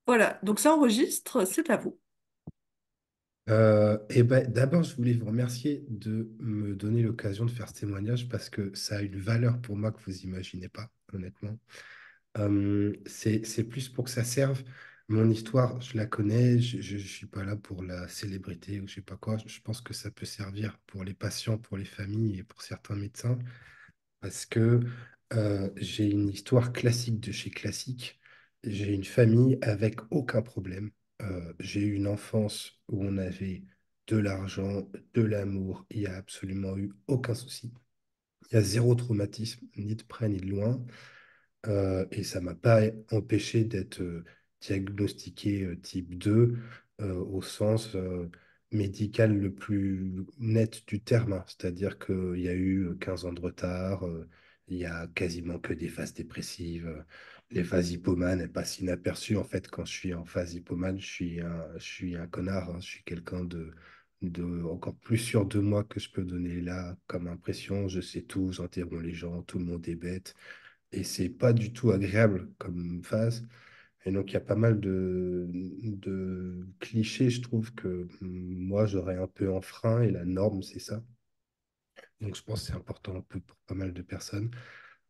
Voilà, donc ça enregistre, c'est à vous. Eh ben, d'abord, je voulais vous remercier de me donner l'occasion de faire ce témoignage parce que ça a une valeur pour moi que vous imaginez pas, honnêtement. C'est plus pour que ça serve. Mon histoire, je la connais, je ne suis pas là pour la célébrité ou je sais pas quoi. Je pense que ça peut servir pour les patients, pour les familles et pour certains médecins parce que j'ai une histoire classique de chez classique. J'ai une famille avec aucun problème. J'ai eu une enfance où on avait de l'argent, de l'amour. Il n'y a absolument eu aucun souci. Il y a zéro traumatisme, ni de près ni de loin. Et ça m'a pas empêché d'être diagnostiqué type 2 au sens médical le plus net du terme, hein. C'est-à-dire qu'il y a eu 15 ans de retard, il y a quasiment que des phases dépressives. Les phases hypomane, elles passent inaperçues. En fait, quand je suis en phase hypomane, je suis un connard, hein. Je suis quelqu'un de encore plus sûr de moi que je peux donner là comme impression. Je sais tout, j'interromps les gens, tout le monde est bête. Et c'est pas du tout agréable comme phase. Et donc, il y a pas mal de clichés, je trouve, que moi, j'aurais un peu enfreint, et la norme, c'est ça. Donc, je pense que c'est important un peu pour pas mal de personnes.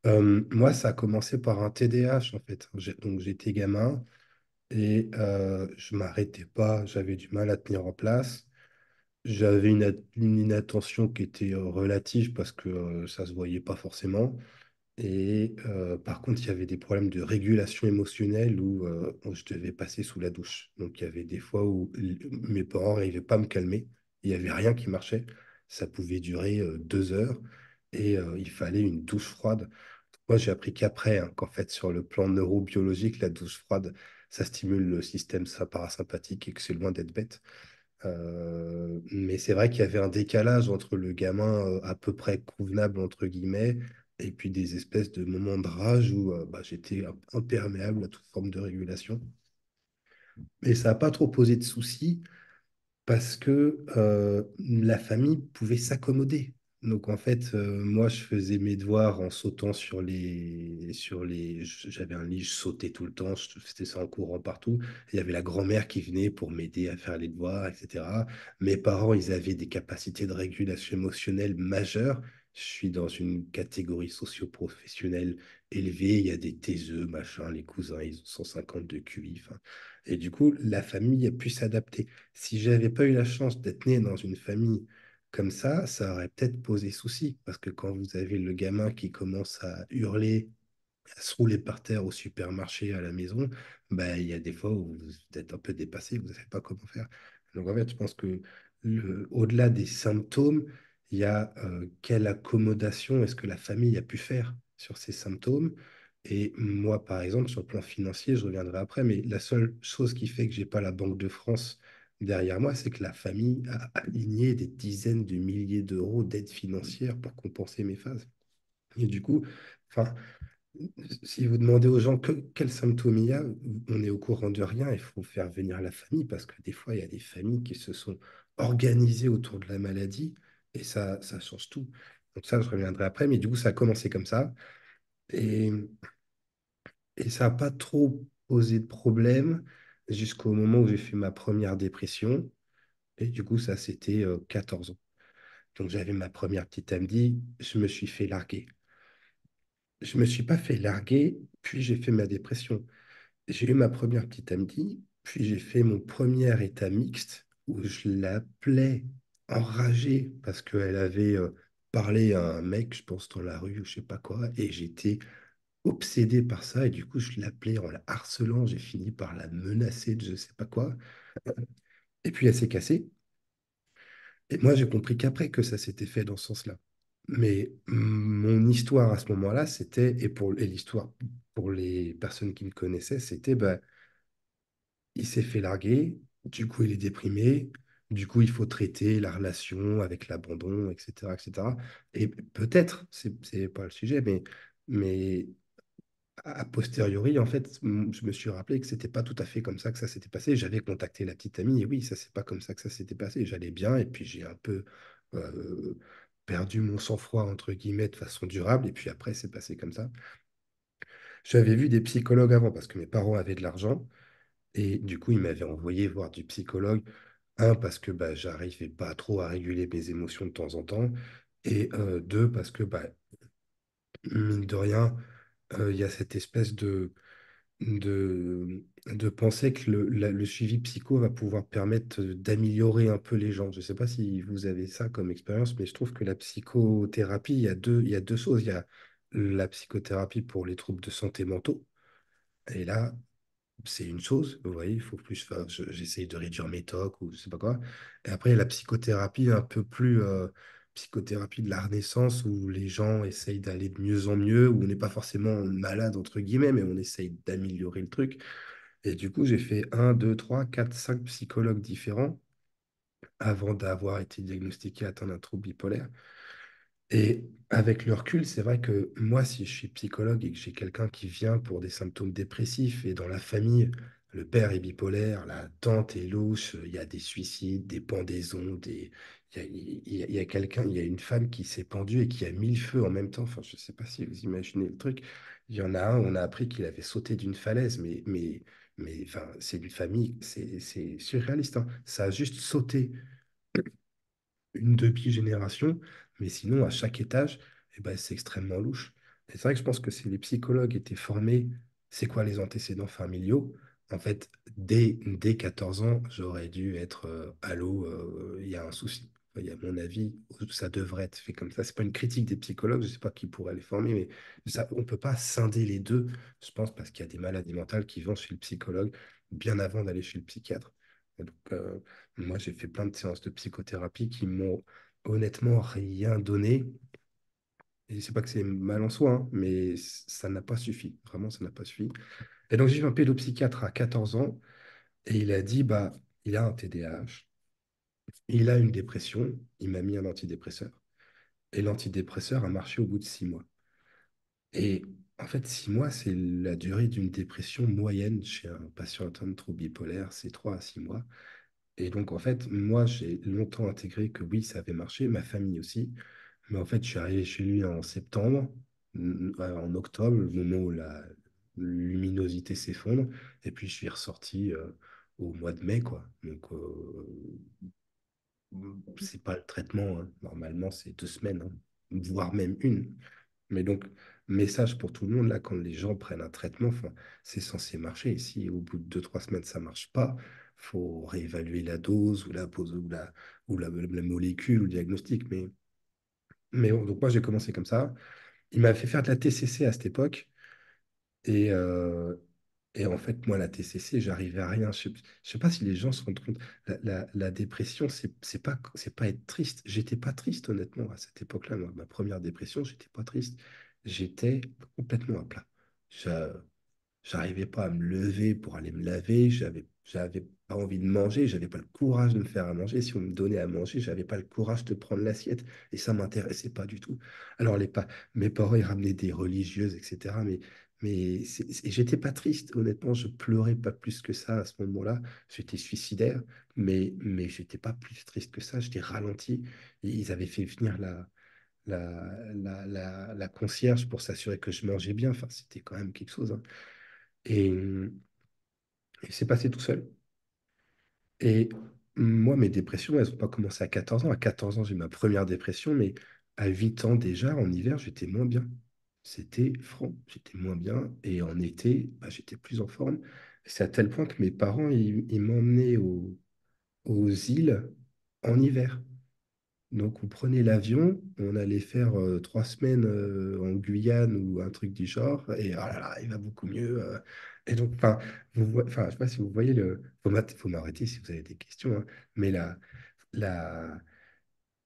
Moi, ça a commencé par un TDAH, en fait. Donc, j'étais gamin et je m'arrêtais pas, j'avais du mal à tenir en place. J'avais une inattention qui était relative parce que ça se voyait pas forcément. Et par contre, il y avait des problèmes de régulation émotionnelle où je devais passer sous la douche. Donc, il y avait des fois où mes parents n'arrivaient pas à me calmer. Il n'y avait rien qui marchait. Ça pouvait durer 2 heures et il fallait une douche froide. Moi, j'ai appris qu'après, hein, qu'en fait, sur le plan neurobiologique, la douche froide, ça stimule le système parasympathique et que c'est loin d'être bête. Mais c'est vrai qu'il y avait un décalage entre le gamin à peu près convenable, entre guillemets, et puis des espèces de moments de rage où bah, j'étais imperméable à toute forme de régulation. Et ça n'a pas trop posé de soucis parce que la famille pouvait s'accommoder. Donc en fait, moi, je faisais mes devoirs en sautant j'avais un lit, je sautais tout le temps, je faisais ça en courant partout. Il y avait la grand-mère qui venait pour m'aider à faire les devoirs, etc. Mes parents, ils avaient des capacités de régulation émotionnelle majeures. Je suis dans une catégorie socio-professionnelle élevée. Il y a des taiseux, machin, les cousins, ils ont 150 de QI. Enfin. Et du coup, la famille a pu s'adapter. Si j'avais pas eu la chance d'être né dans une famille comme ça aurait peut-être posé souci. Parce que quand vous avez le gamin qui commence à hurler, à se rouler par terre au supermarché, à la maison, bah, il y a des fois où vous êtes un peu dépassé, vous ne savez pas comment faire. Donc en fait, je pense que au-delà des symptômes, il y a quelle accommodation est-ce que la famille a pu faire sur ces symptômes. Et moi, par exemple, sur le plan financier, je reviendrai après, mais la seule chose qui fait que j'ai pas la Banque de France derrière moi, c'est que la famille a aligné des dizaines de milliers d'euros d'aide financière pour compenser mes phases. Et du coup, enfin, si vous demandez aux gens quels symptômes il y a, on est au courant de rien. Il faut faire venir la famille parce que des fois, il y a des familles qui se sont organisées autour de la maladie et ça change tout. Donc ça, je reviendrai après. Mais du coup, ça a commencé comme ça et, et ça n'a pas trop posé de problème jusqu'au moment où j'ai fait ma première dépression. Et du coup, ça, c'était 14 ans. Donc j'avais ma première petite amie, je me suis fait larguer. Je me suis pas fait larguer, puis j'ai fait ma dépression. J'ai eu ma première petite amie, puis j'ai fait mon premier état mixte où je l'appelais enragée parce qu'elle avait parlé à un mec, je pense, dans la rue ou je sais pas quoi, et j'étais obsédé par ça, et du coup, je l'appelais en la harcelant, j'ai fini par la menacer de je sais pas quoi, et puis elle s'est cassée. Et moi, j'ai compris qu'après que ça s'était fait dans ce sens-là. Mais mon histoire à ce moment-là, c'était, et l'histoire pour les personnes qui me connaissaient, c'était, bah, il s'est fait larguer, du coup il est déprimé, du coup il faut traiter la relation avec l'abandon, etc., etc. Et peut-être, c'est pas le sujet, mais a posteriori, en fait, je me suis rappelé que c'était pas tout à fait comme ça que ça s'était passé. J'avais contacté la petite amie, et oui, ça c'est pas comme ça que ça s'était passé. J'allais bien, et puis j'ai un peu euh, perdu mon sang-froid, entre guillemets, de façon durable, et puis après, c'est passé comme ça. J'avais vu des psychologues avant, parce que mes parents avaient de l'argent. Et du coup, il m'avait envoyé voir du psychologue. Un, parce que bah, j'arrivais pas trop à réguler mes émotions de temps en temps. Et deux, parce que, bah, mine de rien, il y a cette espèce de penser que le suivi psycho va pouvoir permettre d'améliorer un peu les gens. Je ne sais pas si vous avez ça comme expérience, mais je trouve que la psychothérapie, il y a deux choses. Il y a la psychothérapie pour les troubles de santé mentaux. Et là, c'est une chose, vous voyez, il faut plus faire, j'essaye de réduire mes tocs ou je sais pas quoi. Et après, il y a la psychothérapie un peu plus, psychothérapie de la Renaissance où les gens essayent d'aller de mieux en mieux, où on n'est pas forcément malade, entre guillemets, mais on essaye d'améliorer le truc. Et du coup, j'ai fait un, deux, trois, quatre, cinq psychologues différents avant d'avoir été diagnostiqué atteint d'un trouble bipolaire. Et avec le recul, c'est vrai que moi, si je suis psychologue et que j'ai quelqu'un qui vient pour des symptômes dépressifs et dans la famille, le père est bipolaire, la tante est louche, il y a des suicides, des pendaisons, il y a quelqu'un, il y a une femme qui s'est pendue et qui a mis le feu en même temps. Enfin, je ne sais pas si vous imaginez le truc. Il y en a un, on a appris qu'il avait sauté d'une falaise, mais enfin, c'est une famille, c'est surréaliste, hein. Ça a juste sauté une demi-génération, mais sinon, à chaque étage, eh ben, c'est extrêmement louche. Et c'est vrai que je pense que si les psychologues étaient formés, c'est quoi les antécédents familiaux? En fait, dès 14 ans, j'aurais dû être allô, il y a un souci. Enfin, à mon avis, ça devrait être fait comme ça. C'est pas une critique des psychologues, je sais pas qui pourrait les former, mais ça, on peut pas scinder les deux, je pense, parce qu'il y a des maladies mentales qui vont chez le psychologue bien avant d'aller chez le psychiatre. Et donc, moi, j'ai fait plein de séances de psychothérapie qui m'ont honnêtement rien donné. Et c'est pas que c'est mal en soi, hein, mais ça n'a pas suffi. Vraiment, ça n'a pas suffi. Et donc, j'ai vu un pédopsychiatre à 14 ans et il a dit, bah, il a un TDAH, il a une dépression, il m'a mis un antidépresseur. Et l'antidépresseur a marché au bout de 6 mois. Et en fait, 6 mois, c'est la durée d'une dépression moyenne chez un patient atteint de trouble bipolaire, c'est 3 à 6 mois. Et donc, en fait, moi, j'ai longtemps intégré que oui, ça avait marché, ma famille aussi. Mais en fait, je suis arrivé chez lui en septembre, en octobre, le moment où la luminosité s'effondre. Et puis, je suis ressorti au mois de mai, quoi. Donc, c'est pas le traitement, hein. Normalement, c'est 2 semaines, hein, voire même une. Mais donc, message pour tout le monde, là, quand les gens prennent un traitement, enfin, c'est censé marcher. Et si au bout de 2, 3 semaines, ça marche pas, faut réévaluer la dose ou la pose ou la molécule ou le diagnostic. Mais bon, donc moi, j'ai commencé comme ça. Il m'a fait faire de la TCC à cette époque. Et, euh, et en fait, moi, la TCC, j'arrivais à rien. Je sais pas si les gens se rendent compte. La dépression, c'est pas être triste. J'étais pas triste, honnêtement, à cette époque-là. Moi, ma première dépression, j'étais pas triste. J'étais complètement à plat. J'arrivais pas à me lever pour aller me laver, j'avais pas envie de manger, j'avais pas le courage de me faire à manger. Si on me donnait à manger, j'avais pas le courage de prendre l'assiette et ça m'intéressait pas du tout. Alors mes parents, ils ramenaient des religieuses, etc. Mais j'étais pas triste, honnêtement, je pleurais pas plus que ça à ce moment-là. J'étais suicidaire, mais j'étais pas plus triste que ça, j'étais ralenti. Et ils avaient fait venir la concierge pour s'assurer que je mangeais bien. Enfin, c'était quand même quelque chose, hein. Et il s'est passé tout seul. Et moi, mes dépressions, elles n'ont pas commencé à 14 ans. À 14 ans, j'ai eu ma première dépression, mais à 8 ans déjà, en hiver, j'étais moins bien. C'était franc, j'étais moins bien. Et en été, bah, j'étais plus en forme. C'est à tel point que mes parents, ils m'emmenaient aux îles en hiver. Donc, on prenait l'avion, on allait faire 3 semaines en Guyane ou un truc du genre, et oh là là, il va beaucoup mieux. Et donc, enfin, je sais pas si vous voyez faut m'arrêter si vous avez des questions, hein, mais la,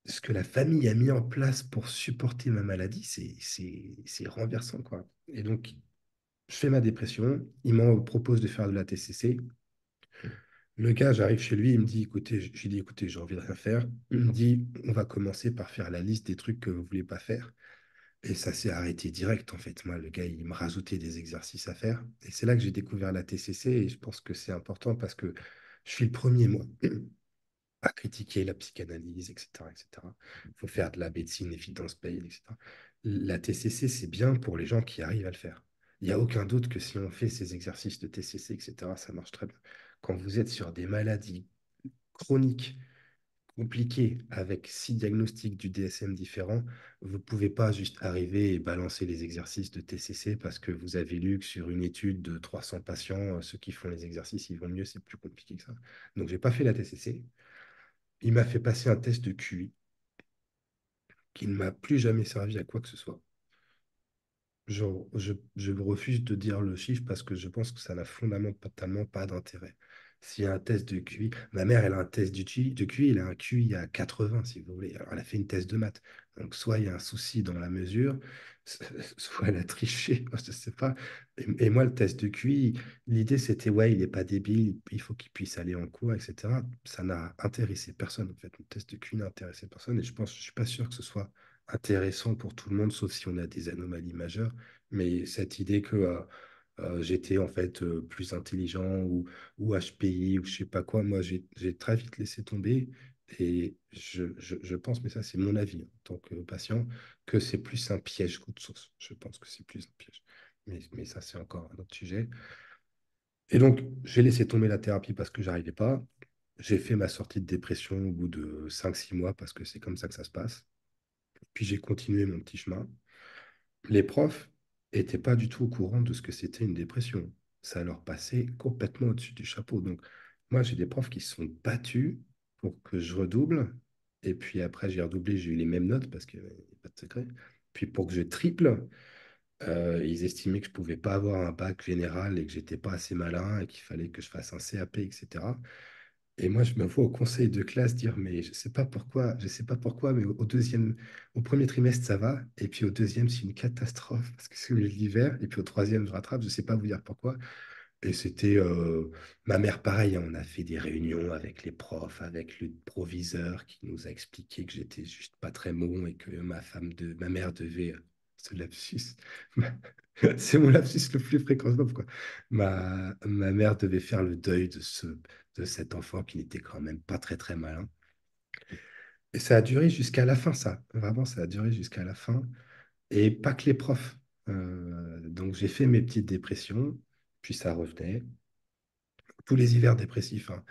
ce que la famille a mis en place pour supporter ma maladie, c'est renversant, quoi. Et donc, je fais ma dépression, il m'en propose de faire de la TCC. Le gars, j'arrive chez lui, il me dit, écoutez, je lui dis, écoutez, j'ai envie de rien faire. Il me dit, on va commencer par faire la liste des trucs que vous voulez pas faire. Et ça s'est arrêté direct, en fait. Moi, le gars, il me rajoutait des exercices à faire. Et c'est là que j'ai découvert la TCC. Et je pense que c'est important parce que je suis le premier, moi, à critiquer la psychanalyse, etc., etc. Il faut faire de la médecine évidence-based, etc. La TCC, c'est bien pour les gens qui arrivent à le faire. Il n'y a aucun doute que si on fait ces exercices de TCC, etc., ça marche très bien. Quand vous êtes sur des maladies chroniques, compliquées, avec 6 diagnostics du DSM différents, vous ne pouvez pas juste arriver et balancer les exercices de TCC parce que vous avez lu que sur une étude de 300 patients, ceux qui font les exercices, ils vont mieux, c'est plus compliqué que ça. Donc, je n'ai pas fait la TCC. Il m'a fait passer un test de QI qui ne m'a plus jamais servi à quoi que ce soit. Je refuse de dire le chiffre parce que je pense que ça n'a fondamentalement pas d'intérêt. S'il y a un test de QI, ma mère, elle a un test de QI, elle a un QI à 80, si vous voulez. Alors, elle a fait une thèse de maths. Donc, soit il y a un souci dans la mesure, soit elle a triché, je ne sais pas. Et moi, le test de QI, l'idée, c'était, ouais, il n'est pas débile, il faut qu'il puisse aller en cours, etc. Ça n'a intéressé personne, en fait. Le test de QI n'a intéressé personne et je ne suis pas sûr que ce soit intéressant pour tout le monde, sauf si on a des anomalies majeures. Mais cette idée que j'étais en fait plus intelligent ou HPI ou je sais pas quoi, moi j'ai très vite laissé tomber et je pense, mais ça c'est mon avis en tant que patient, que c'est plus un piège qu'autre chose. Je pense que c'est plus un piège. Mais ça c'est encore un autre sujet. Et donc j'ai laissé tomber la thérapie parce que j'arrivais pas. J'ai fait ma sortie de dépression au bout de 5 6 mois parce que c'est comme ça que ça se passe. Puis j'ai continué mon petit chemin. Les profs n'étaient pas du tout au courant de ce que c'était une dépression. Ça leur passait complètement au-dessus du chapeau. Donc, moi, j'ai des profs qui se sont battus pour que je redouble. Et puis après, j'ai redoublé, j'ai eu les mêmes notes parce qu'il n'y a pas de secret. Puis pour que je triple, ils estimaient que je ne pouvais pas avoir un bac général et que j'étais pas assez malin et qu'il fallait que je fasse un CAP, etc. Et moi, je me vois au conseil de classe dire, mais je sais pas pourquoi, mais au premier trimestre, ça va. Et puis au deuxième, c'est une catastrophe parce que c'est l'hiver. Et puis au troisième, je rattrape, je sais pas vous dire pourquoi. Et c'était ma mère, pareil, hein, on a fait des réunions avec les profs, avec le proviseur qui nous a expliqué que j'étais juste pas très bon et que ma mère devait, ce lapsus, c'est mon lapsus le plus fréquent, quoi. Ma mère devait faire le deuil de cet enfant qui n'était quand même pas très très malin. Et ça a duré jusqu'à la fin, ça. Vraiment, ça a duré jusqu'à la fin. Et pas que les profs. Donc j'ai fait mes petites dépressions, puis ça revenait tous les hivers dépressifs, hein.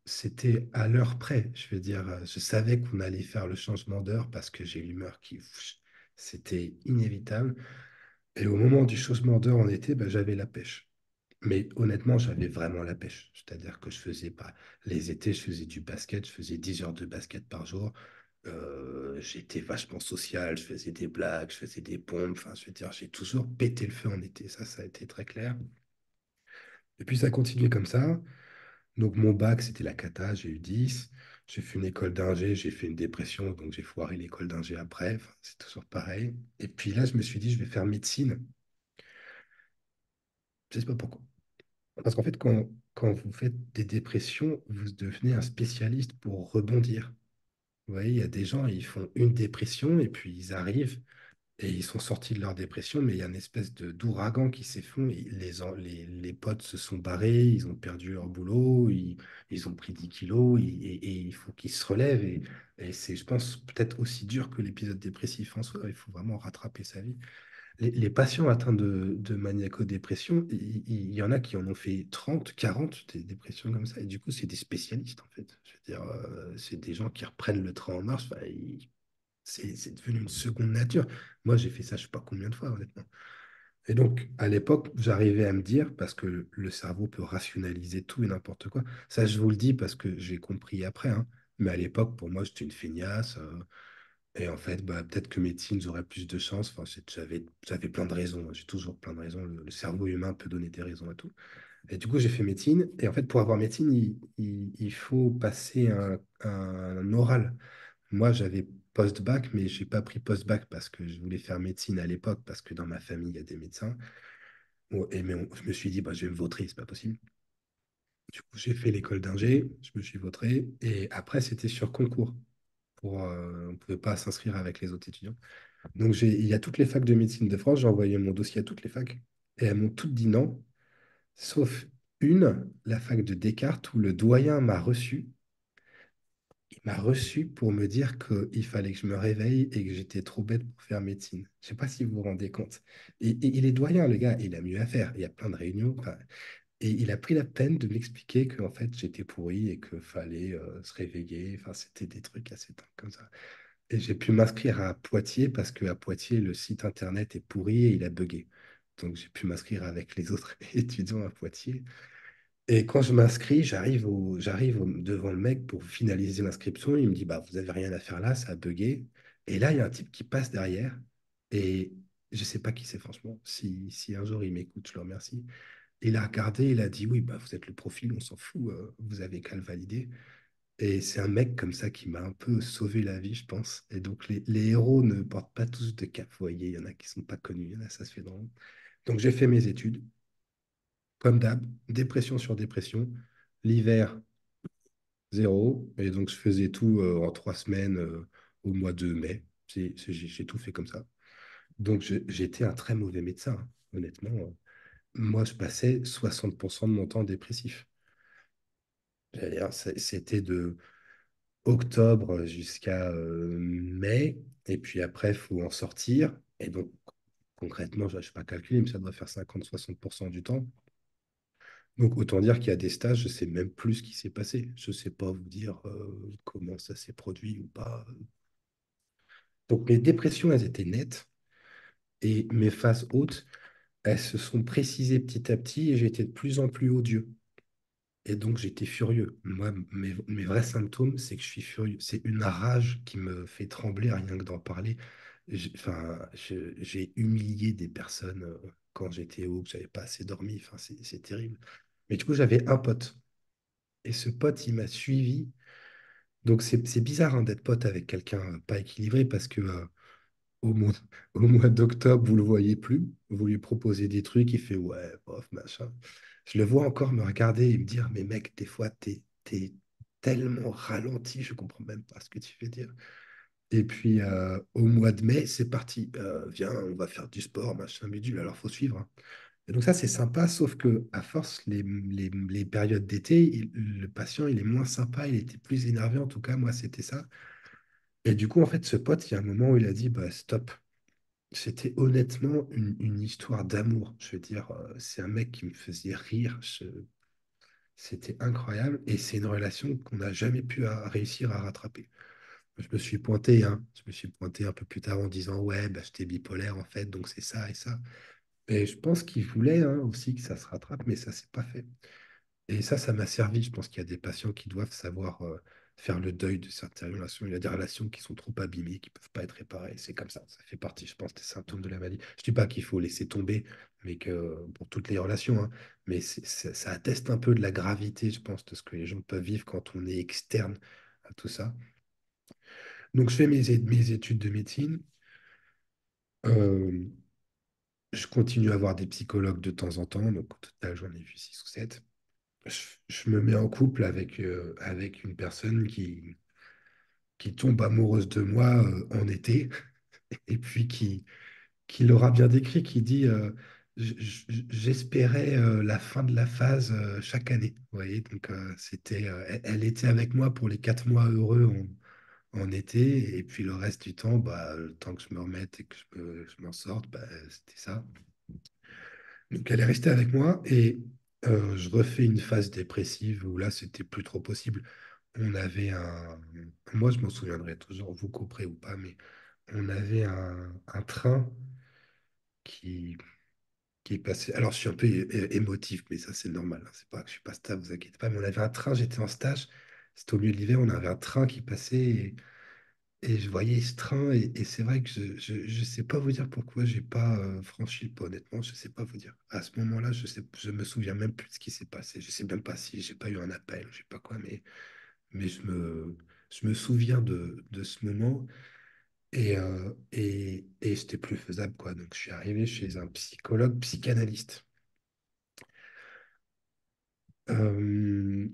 C'était à l'heure près. Je veux dire, je savais qu'on allait faire le changement d'heure parce que j'ai l'humeur qui... C'était inévitable. Et au moment du changement d'heure en été, ben, j'avais la pêche. Mais honnêtement, j'avais vraiment la pêche. C'est-à-dire que je faisais pas... Les étés, je faisais du basket, je faisais 10 heures de basket par jour. J'étais vachement social, je faisais des blagues, je faisais des pompes. Enfin, je veux dire, j'ai toujours pété le feu en été. Ça a été très clair. Et puis ça a continué comme ça. Donc mon bac, c'était la cata, j'ai eu 10. J'ai fait une école d'ingé, j'ai fait une dépression, donc j'ai foiré l'école d'ingé après. Enfin, c'est toujours pareil. Et puis là, je me suis dit, je vais faire médecine. Je ne sais pas pourquoi. Parce qu'en fait, quand vous faites des dépressions, vous devenez un spécialiste pour rebondir. Vous voyez, il y a des gens, ils font une dépression et puis ils arrivent et ils sont sortis de leur dépression, mais il y a une espèce d'ouragan qui s'est fait. Les potes se sont barrés, ils ont perdu leur boulot, ils ont pris 10 kilos et il faut qu'ils se relèvent. Et c'est, je pense, peut-être aussi dur que l'épisode dépressif en soi. Il faut vraiment rattraper sa vie. Les patients atteints de maniaco-dépression, il y en a qui en ont fait 30, 40 des dépressions comme ça. Et du coup, c'est des spécialistes, en fait. Je veux dire, c'est des gens qui reprennent le train en marche. Enfin, c'est devenu une seconde nature. Moi, j'ai fait ça, je ne sais pas combien de fois, honnêtement. Et donc, à l'époque, j'arrivais à me dire, parce que le cerveau peut rationaliser tout et n'importe quoi. Ça, je vous le dis parce que j'ai compris après, hein. Mais à l'époque, pour moi, j'étais une feignasse. Et en fait, bah, peut-être que médecine, j'aurais plus de chance. Enfin, j'avais plein de raisons, hein. J'ai toujours plein de raisons. Le cerveau humain peut donner des raisons à tout. Et du coup, j'ai fait médecine. Et en fait, pour avoir médecine, il faut passer un oral. Moi, j'avais post-bac, mais j'ai pas pris post-bac parce que je voulais faire médecine à l'époque, parce que dans ma famille, il y a des médecins. Je me suis dit, bah, je vais me vautrer, c'est pas possible. Du coup, j'ai fait l'école d'ingé, je me suis vautré. Et après, c'était sur concours. On ne pouvait pas s'inscrire avec les autres étudiants. Donc, il y a toutes les facs de médecine de France. J'ai envoyé mon dossier à toutes les facs. Et elles m'ont toutes dit non, sauf une, la fac de Descartes, où le doyen m'a reçu. il m'a reçu pour me dire qu'il fallait que je me réveille et que j'étais trop bête pour faire médecine. Je sais pas si vous vous rendez compte. Et il est doyen, le gars, il a mieux à faire. Il y a plein de réunions. Enfin, et il a pris la peine de m'expliquer qu'en fait, j'étais pourri et qu'il fallait se réveiller. Enfin, c'était des trucs assez dingues comme ça. Et j'ai pu m'inscrire à Poitiers parce qu'à Poitiers, le site internet est pourri et il a bugué. Donc, j'ai pu m'inscrire avec les autres étudiants à Poitiers. Et quand je m'inscris, devant le mec pour finaliser l'inscription. Il me dit, bah, vous avez rien à faire là, ça a bugué. Et là, il y a un type qui passe derrière. Et je sais pas qui c'est, franchement. Si un jour il m'écoute, je le remercie. Il a regardé, il a dit, oui, bah, vous êtes le profil, on s'en fout, vous avez qu'à le valider. Et c'est un mec comme ça qui m'a un peu sauvé la vie, je pense. Et donc, les héros ne portent pas tous de cap. Vous voyez, il y en a qui sont pas connus, il y en a, ça se fait dans. Donc, j'ai fait mes études, comme d'hab, dépression sur dépression. L'hiver, zéro. Et donc, je faisais tout en 3 semaines au mois de mai. J'ai tout fait comme ça. Donc, j'étais un très mauvais médecin, hein, honnêtement. Moi, je passais 60% de mon temps dépressif. C'est-à-dire, c'était de octobre jusqu'à mai. Et puis après, il faut en sortir. Et donc, concrètement, je ne sais pas calculer, mais ça doit faire 50-60% du temps. Donc, autant dire qu'il y a des stages, je ne sais même plus ce qui s'est passé. Je ne sais pas vous dire comment ça s'est produit ou pas. Donc, mes dépressions, elles étaient nettes. Et mes phases hautes, elles se sont précisées petit à petit et j'ai été de plus en plus odieux. Et donc, j'étais furieux. Moi, mes vrais symptômes, c'est que je suis furieux. C'est une rage qui me fait trembler rien que d'en parler. Enfin, j'ai humilié des personnes quand j'étais haut, que j'avais pas assez dormi. Enfin, c'est terrible. Mais du coup, j'avais un pote. Et ce pote, il m'a suivi. Donc, c'est bizarre hein, d'être pote avec quelqu'un pas équilibré parce que au mois, au mois d'octobre, vous le voyez plus. Vous lui proposez des trucs, il fait ouais, bof, machin. Je le vois encore me regarder et me dire, mais mec, des fois, t'es tellement ralenti, je comprends même pas ce que tu veux dire. Et puis, au mois de mai, c'est parti. Viens, on va faire du sport, machin, bidule. Alors, faut suivre, hein. Et donc, ça, c'est sympa, sauf que à force, les périodes d'été, le patient, il est moins sympa, il était plus énervé. En tout cas, moi, c'était ça. Et du coup, en fait, ce pote, il y a un moment où il a dit, bah, stop. C'était honnêtement une histoire d'amour. Je veux dire, c'est un mec qui me faisait rire. C'était incroyable. Et c'est une relation qu'on n'a jamais pu réussir à rattraper. Je me suis pointé, hein. Je me suis pointé un peu plus tard en disant, ouais, bah, j'étais bipolaire en fait, donc c'est ça et ça. Et je pense qu'il voulait hein, aussi que ça se rattrape, mais ça s'est pas fait. Et ça m'a servi. Je pense qu'il y a des patients qui doivent savoir faire le deuil de certaines relations. Il y a des relations qui sont trop abîmées, qui ne peuvent pas être réparées. C'est comme ça. Ça fait partie, je pense, des symptômes de la maladie. Je ne dis pas qu'il faut laisser tomber, mais que pour toutes les relations, hein, mais ça atteste un peu de la gravité, je pense, de ce que les gens peuvent vivre quand on est externe à tout ça. Donc, je fais mes études de médecine. Euh, je continue à avoir des psychologues de temps en temps. Donc, au total, j'en ai vu 6 ou 7. Je me mets en couple avec une personne qui tombe amoureuse de moi en été, et puis qui l'aura bien décrit, qui dit j'espérais la fin de la phase chaque année. Vous voyez, donc elle était avec moi pour les 4 mois heureux en été, et puis le reste du temps, bah, le temps que je me remette et que je m'en sorte, bah, c'était ça. Donc elle est restée avec moi et je refais une phase dépressive où là, c'était plus trop possible. On avait moi je m'en souviendrai toujours, vous couperez ou pas, mais on avait un train qui, qui est passé. Alors je suis un peu émotif, mais ça c'est normal, hein. C'est pas que je suis pas stable, vous inquiétez pas, mais on avait un train, j'étais en stage, c'était au milieu de l'hiver, on avait un train qui passait et je voyais ce train et c'est vrai que je sais pas vous dire pourquoi j'ai pas franchi le pas, honnêtement, je sais pas vous dire. À ce moment-là, je me souviens même plus de ce qui s'est passé. Je sais même pas si j'ai pas eu un appel, je sais pas quoi, mais je me souviens de ce moment et c'était plus faisable, quoi. Donc, je suis arrivé chez un psychologue psychanalyste. Euh,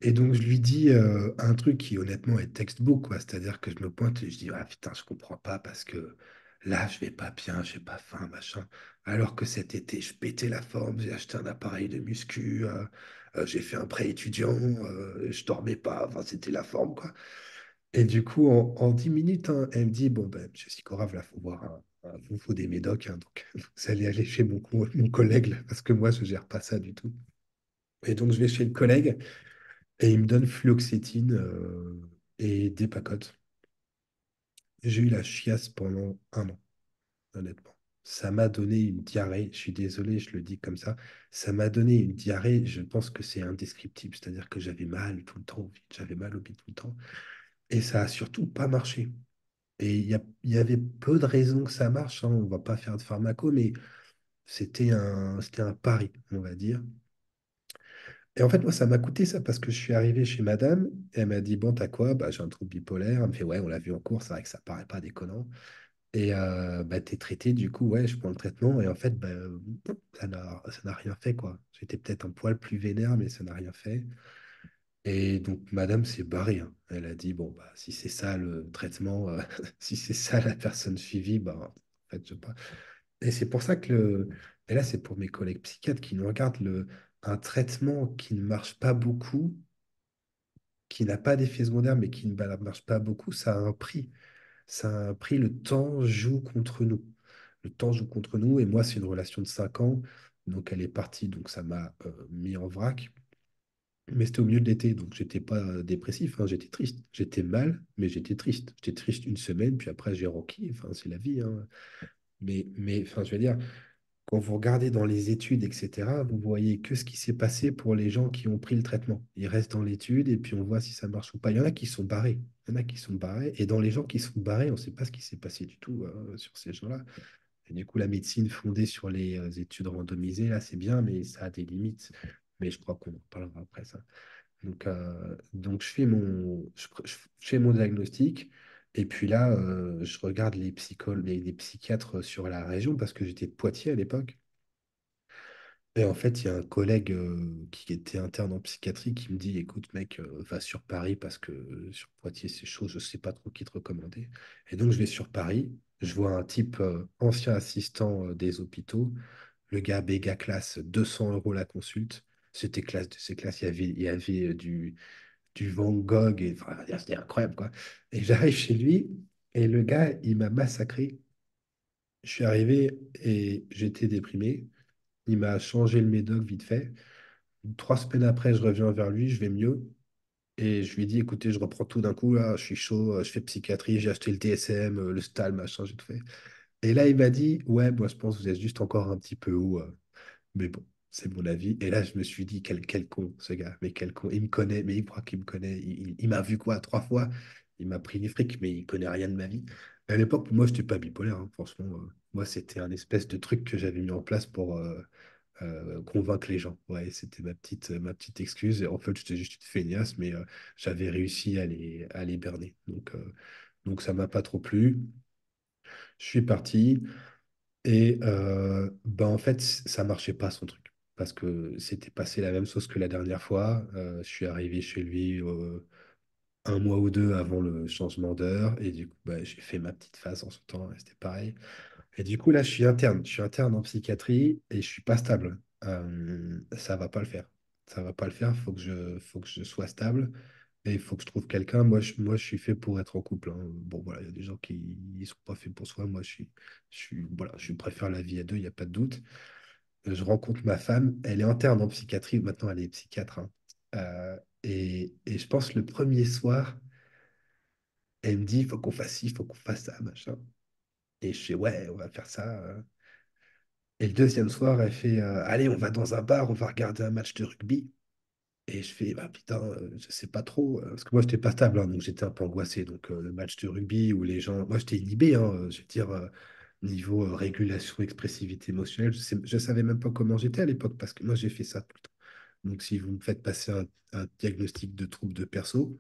et donc, je lui dis un truc qui, honnêtement, est textbook, quoi. C'est-à-dire que je me pointe et je dis, ah putain, je comprends pas parce que là, je vais pas bien, j'ai pas faim, machin. Alors que cet été, je pétais la forme, j'ai acheté un appareil de muscu, j'ai fait un prêt étudiant, je dormais pas, enfin, c'était la forme, quoi. Et du coup, en 10 minutes, hein, elle me dit, bon, ben, monsieur Sikora, là, faut voir vous faut des médocs, hein, donc vous allez aller chez mon collègue, là, parce que moi, je gère pas ça du tout. Et donc, je vais chez le collègue, et il me donne fluoxétine et des pacotes. J'ai eu la chiasse pendant un an, honnêtement. Ça m'a donné une diarrhée, je suis désolé, je le dis comme ça m'a donné une diarrhée, je pense que c'est indescriptible, c'est-à-dire que j'avais mal tout le temps au bide, j'avais mal au bide tout le temps, et ça a surtout pas marché. Et il y avait peu de raisons que ça marche, hein, on va pas faire de pharmaco, mais c'était un pari, on va dire. Et en fait, moi, ça m'a coûté ça parce que je suis arrivé chez madame, et elle m'a dit, bon, t'as quoi? Bah, j'ai un trouble bipolaire. Elle me fait, ouais, on l'a vu en cours, c'est vrai que ça paraît pas déconnant. Et bah, t'es traité, du coup, ouais, je prends le traitement. Et en fait, bah, ça n'a rien fait, quoi. J'étais peut-être un poil plus vénère, mais ça n'a rien fait. Et donc, madame s'est barrée, hein. Elle a dit, bon, bah, si c'est ça le traitement, si c'est ça la personne suivie, bah, en fait, je sais pas. Et c'est pour ça que et là, c'est pour mes collègues psychiatres qui nous regardent un traitement qui ne marche pas beaucoup, qui n'a pas d'effet secondaire, mais qui ne marche pas beaucoup, ça a un prix. Ça a un prix, le temps joue contre nous. Le temps joue contre nous, et moi, c'est une relation de 5 ans, donc elle est partie, donc ça m'a mis en vrac. Mais c'était au milieu de l'été, donc j'étais pas dépressif, hein, j'étais triste. J'étais mal, mais j'étais triste. J'étais triste une semaine, puis après j'ai rocky, enfin, c'est la vie, hein. Mais enfin, je veux dire, quand vous regardez dans les études, etc., vous voyez que ce qui s'est passé pour les gens qui ont pris le traitement. Ils restent dans l'étude et puis on voit si ça marche ou pas. Il y en a qui sont barrés. Il y en a qui sont barrés. Et dans les gens qui sont barrés, on ne sait pas ce qui s'est passé du tout sur ces gens-là. Et du coup, la médecine fondée sur les études randomisées, là, c'est bien, mais ça a des limites. Mais je crois qu'on en parlera après ça. Donc je fais mon diagnostic. Et puis là, je regarde les psychiatres sur la région parce que j'étais de Poitiers à l'époque. Et en fait, il y a un collègue qui était interne en psychiatrie qui me dit, écoute, mec, va sur Paris parce que sur Poitiers, c'est chaud, je ne sais pas trop qui te recommander. Et donc, je vais sur Paris, je vois un type ancien assistant des hôpitaux, le gars béga classe, 200 euros la consulte. C'était classe de ces classes, il y avait du Van Gogh, et enfin, c'était incroyable, quoi. Et j'arrive chez lui, et le gars, il m'a massacré. Je suis arrivé et j'étais déprimé. Il m'a changé le médoc vite fait. 3 semaines après, je reviens vers lui, je vais mieux. Et je lui ai dit, écoutez, je reprends tout d'un coup, là, je suis chaud, je fais psychiatrie, j'ai acheté le TSM, le STAL, machin, j'ai tout fait. Et là, il m'a dit, ouais, moi, je pense que vous êtes juste encore un petit peu haut. Mais bon, c'est mon avis. Et là, je me suis dit, quel con, ce gars. Mais quel con. Il me connaît, mais il croit qu'il me connaît. Il m'a vu quoi, 3 fois. Il m'a pris du fric, mais il connaît rien de ma vie. À l'époque, moi, je n'étais pas bipolaire, hein, franchement. Moi, c'était un espèce de truc que j'avais mis en place pour convaincre les gens. Ouais, c'était ma petite excuse. Et en fait, j'étais juste une feignasse, mais j'avais réussi à les berner. Donc ça m'a pas trop plu. Je suis parti. Et ben en fait, ça marchait pas son truc. Parce que c'était passé la même chose que la dernière fois. Je suis arrivé chez lui un mois ou deux avant le changement d'heure. Et du coup, bah, j'ai fait ma petite phase en ce temps. C'était pareil. Et du coup, là, je suis interne. Je suis interne en psychiatrie et je suis pas stable. Ça va pas le faire. Ça va pas le faire. Faut que je sois stable. Et il faut que je trouve quelqu'un. Moi, je suis fait pour être en couple, hein. Bon, voilà, il y a des gens qui ne sont pas faits pour soi. Moi, voilà, je préfère la vie à deux, il n'y a pas de doute. Je rencontre ma femme. Elle est interne en psychiatrie. Maintenant, elle est psychiatre, hein. Et je pense le premier soir, elle me dit, il faut qu'on fasse ci, il faut qu'on fasse ça, machin. Et je fais, ouais, on va faire ça. Et le deuxième soir, elle fait, allez, on va dans un bar, on va regarder un match de rugby. Et je fais, bah putain, je sais pas trop. Parce que moi, j'étais pas stable, hein, donc j'étais un peu angoissé. Donc, le match de rugby où les gens. Moi, j'étais inhibé, hein, je veux dire, niveau régulation, expressivité émotionnelle. Je savais même pas comment j'étais à l'époque parce que moi, j'ai fait ça tout le temps. Donc, si vous me faites passer un diagnostic de trouble de perso,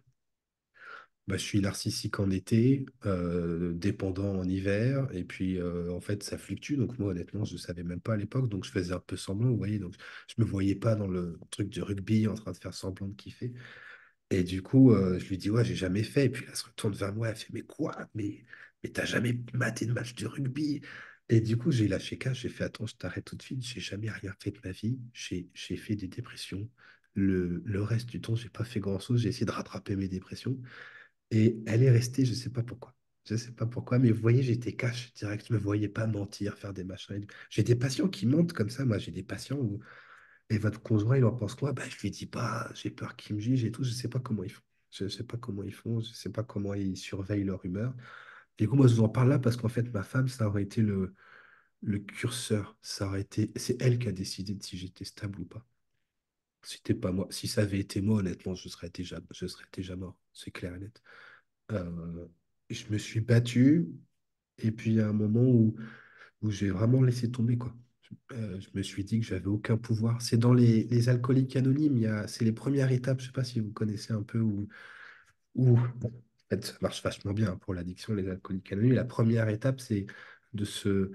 bah, je suis narcissique en été, dépendant en hiver, et puis en fait ça fluctue. Donc moi honnêtement je ne savais même pas à l'époque, donc je faisais un peu semblant, vous voyez, donc je me voyais pas dans le truc du rugby en train de faire semblant de kiffer. Et du coup je lui dis ouais j'ai jamais fait, et puis elle se retourne vers moi, elle fait mais quoi? Mais t'as jamais maté de match de rugby? Et du coup j'ai lâché cash, j'ai fait attends je t'arrête tout de suite, j'ai jamais rien fait de ma vie, j'ai fait des dépressions. Le reste du temps j'ai pas fait grand-chose, j'ai essayé de rattraper mes dépressions. Et elle est restée, je sais pas pourquoi. Je sais pas pourquoi, mais vous voyez, j'étais cash direct, je me voyais pas mentir, faire des machins. J'ai des patients qui mentent comme ça, moi j'ai des patients où, et votre conjoint, il en pense quoi? Bah, je lui dis pas, j'ai peur qu'il me juge et tout, je sais pas comment ils font. Je sais pas comment ils font, je sais pas comment ils surveillent leur humeur. Du coup, moi, je vous en parle là parce qu'en fait, ma femme, ça aurait été le curseur. Ça aurait été, c'est elle qui a décidé de si j'étais stable ou pas. Si c'était pas moi, si ça avait été moi, honnêtement, je serais déjà mort. C'est clair et net. Euh, je me suis battu et puis il y a un moment où j'ai vraiment laissé tomber, quoi. Je me suis dit que j'avais aucun pouvoir. C'est dans les alcooliques anonymes, c'est les premières étapes, je sais pas si vous connaissez un peu, en fait, ça marche vachement bien pour l'addiction, les alcooliques anonymes. La première étape, c'est de se,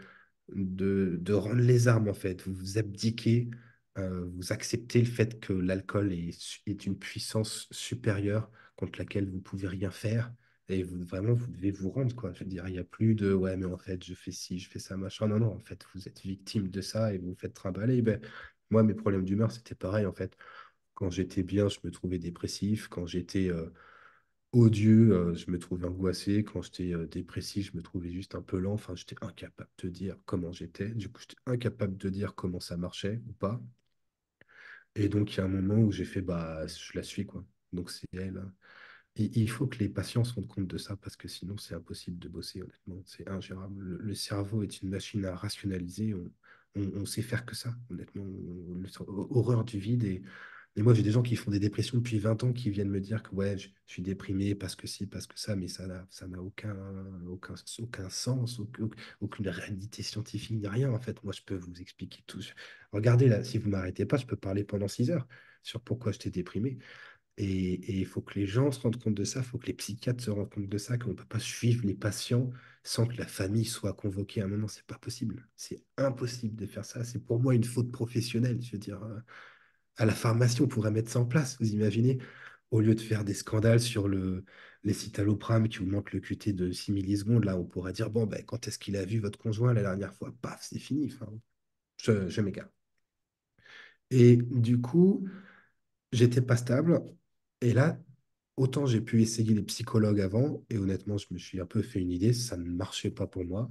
de rendre les armes, en fait. Vous vous abdiquez, vous acceptez le fait que l'alcool est une puissance supérieure contre laquelle vous pouvez rien faire. Et vraiment, vous devez vous rendre, quoi. Je veux dire, il n'y a plus de ouais, mais en fait, je fais ci, je fais ça, machin. Non, non, en fait, vous êtes victime de ça et vous vous faites trimballer. Ben, moi, mes problèmes d'humeur, c'était pareil, en fait. Quand j'étais bien, je me trouvais dépressif. Quand j'étais odieux, je me trouvais angoissé. Quand j'étais dépressif, je me trouvais juste un peu lent. Enfin, j'étais incapable de dire comment j'étais. Du coup, j'étais incapable de dire comment ça marchait ou pas. Et donc, il y a un moment où j'ai fait, bah, je la suis, quoi. Donc, c'est elle, hein. Il faut que les patients se rendent compte de ça parce que sinon, c'est impossible de bosser, honnêtement. C'est ingérable. Le cerveau est une machine à rationaliser. On sait faire que ça, honnêtement. Horreur du vide. Et moi, j'ai des gens qui font des dépressions depuis 20 ans qui viennent me dire que ouais, je suis déprimé parce que ci, parce que ça, mais ça n'a aucun sens, aucune réalité scientifique, ni rien. En fait, moi, je peux vous expliquer tout. Regardez là, si vous m'arrêtez pas, je peux parler pendant 6 heures sur pourquoi j'étais déprimé. Et il faut que les gens se rendent compte de ça, il faut que les psychiatres se rendent compte de ça, qu'on ne peut pas suivre les patients sans que la famille soit convoquée à un moment. C'est pas possible. C'est impossible de faire ça. C'est pour moi une faute professionnelle. Je veux dire, à la pharmacie, on pourrait mettre ça en place. Vous imaginez, au lieu de faire des scandales sur les citalopram qui augmentent le QT de 6 millisecondes, là, on pourrait dire, bon, ben, quand est-ce qu'il a vu votre conjoint la dernière fois? Paf, c'est fini. Enfin, je m'égare. Et du coup, j'étais pas stable. Et là, autant j'ai pu essayer les psychologues avant, et honnêtement, je me suis un peu fait une idée, ça ne marchait pas pour moi.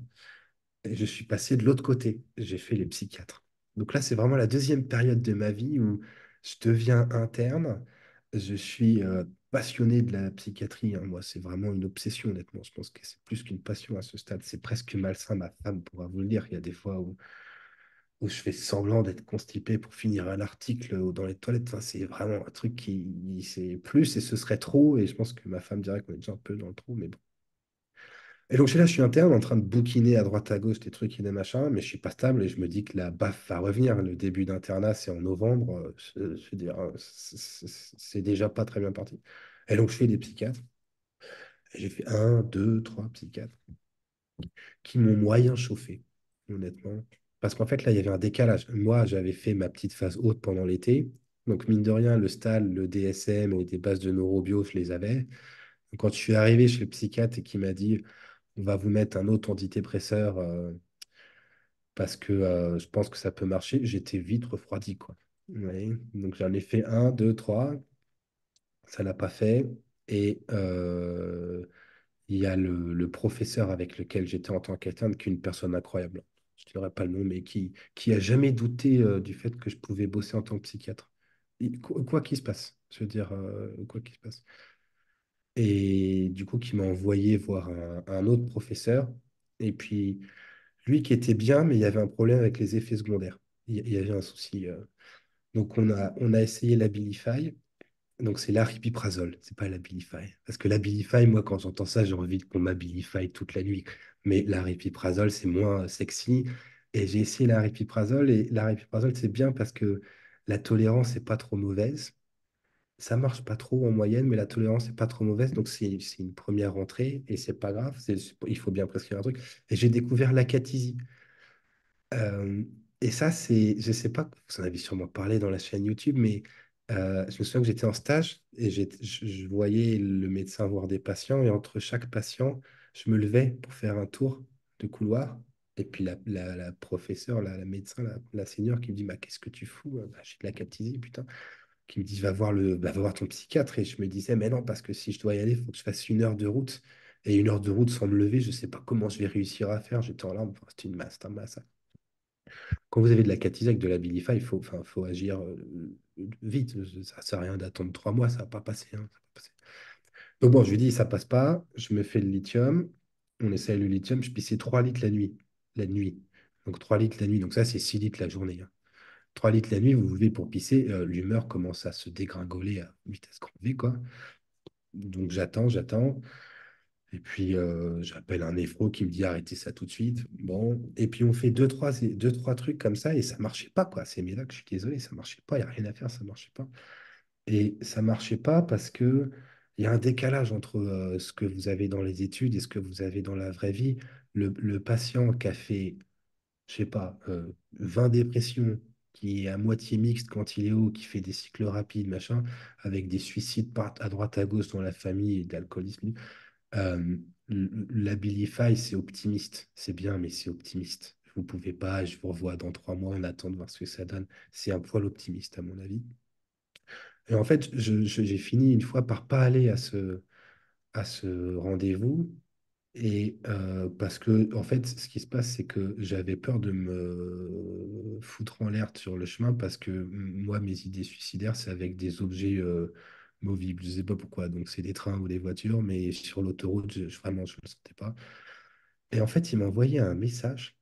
Et je suis passé de l'autre côté, j'ai fait les psychiatres. Donc là, c'est vraiment la deuxième période de ma vie où je deviens interne. Je suis passionné de la psychiatrie, hein. Moi, c'est vraiment une obsession, honnêtement. Je pense que c'est plus qu'une passion à ce stade. C'est presque malsain, ma femme pourra vous le dire. Il y a des fois où je fais semblant d'être constipé pour finir un article dans les toilettes. Enfin, c'est vraiment un truc qui, c'est plus et ce serait trop. Et je pense que ma femme dirait qu'on est déjà un peu dans le trou, mais bon. Et donc, je suis interne en train de bouquiner à droite à gauche des trucs et des machins, mais je suis pas stable et je me dis que la baffe va revenir. Le début d'internat, c'est en novembre. Je veux dire, c'est déjà pas très bien parti. Et donc, je fais des psychiatres. Et j'ai fait un, deux, trois psychiatres qui m'ont moyen chauffé, honnêtement. Parce qu'en fait, là, il y avait un décalage. Moi, j'avais fait ma petite phase haute pendant l'été. Donc, mine de rien, le STAL, le DSM et des bases de neurobio, je les avais. Quand je suis arrivé chez le psychiatre et qui m'a dit, on va vous mettre un autre antidépresseur parce que je pense que ça peut marcher, j'étais vite refroidi, quoi. Ouais. Donc, j'en ai fait un, deux, trois. Ça l'a pas fait. Et il y a le professeur avec lequel j'étais en tant qu'interne, qui est une personne incroyable. Je ne dirais pas le nom, mais qui a jamais douté du fait que je pouvais bosser en tant que psychiatre. Quoi qu'il se passe, je veux dire, quoi qu'il se passe. Et du coup, qui m'a envoyé voir un autre professeur. Et puis, lui qui était bien, mais il y avait un problème avec les effets secondaires. Il y avait un souci. Donc, on a essayé l'Abilify. Donc, c'est l'aripiprazole, c'est pas l'Abilify. Parce que l'Abilify, moi, quand j'entends ça, j'ai envie qu'on m'Abilify toute la nuit. Mais l'aripiprazole, c'est moins sexy. Et j'ai essayé l'aripiprazole. Et l'aripiprazole, c'est bien parce que la tolérance n'est pas trop mauvaise. Ça marche pas trop en moyenne, mais la tolérance n'est pas trop mauvaise. Donc, c'est une première rentrée et c'est pas grave. Il faut bien prescrire un truc. Et j'ai découvert l'acathisie. Euh, et ça, je sais pas, vous en avez sûrement parlé dans la chaîne YouTube, mais je me souviens que j'étais en stage et je voyais le médecin voir des patients et entre chaque patient, je me levais pour faire un tour de couloir. Et puis la professeure, la médecin, la senior qui me dit, bah, qu'est-ce que tu fous? Bah, j'ai de la captisie, putain. qui me dit, va voir ton psychiatre. Et je me disais, mais non, parce que si je dois y aller, il faut que je fasse 1 heure de route. Et 1 heure de route sans me lever, je ne sais pas comment je vais réussir à faire. J'étais en larmes. Enfin, c'était une masse, c'était un massacre. Quand vous avez de la Catizac, de la Abilify, faut agir vite. Ça ne sert à rien d'attendre 3 mois, ça ne va pas passer, hein, ça va pas passer. Donc bon, je lui dis, ça passe pas. Je me fais le lithium. On essaye le lithium. Je pissais 3 litres la nuit. La nuit. Donc 3 litres la nuit. Donc ça, c'est 6 litres la journée, hein. 3 litres la nuit, vous vous levez pour pisser. L'humeur commence à se dégringoler à vitesse grand V, quoi. Donc j'attends. Et puis j'appelle un néphro qui me dit arrêtez ça tout de suite. Bon. Et puis on fait deux, trois trucs comme ça et ça marchait pas, quoi. Ces médocs, je suis désolé, ça marchait pas. Il n'y a rien à faire, ça marchait pas. Et ça marchait pas parce que il y a un décalage entre ce que vous avez dans les études et ce que vous avez dans la vraie vie. Le patient qui a fait, je sais pas, 20 dépressions, qui est à moitié mixte quand il est haut, qui fait des cycles rapides, machin, avec des suicides à droite à gauche dans la famille et d'alcoolisme. Euh, L'Abilify, c'est optimiste. C'est bien, mais c'est optimiste. Vous pouvez pas, je vous revois dans 3 mois, on attend de voir ce que ça donne. C'est un poil optimiste, à mon avis. Et en fait, j'ai fini une fois par pas aller à ce rendez-vous. Et parce que, en fait, ce qui se passe, c'est que j'avais peur de me foutre en l'air sur le chemin parce que moi, mes idées suicidaires, c'est avec des objets movibles. Je sais pas pourquoi. Donc, c'est des trains ou des voitures, mais sur l'autoroute, vraiment, je ne le sentais pas. Et en fait, il m'a envoyé un message.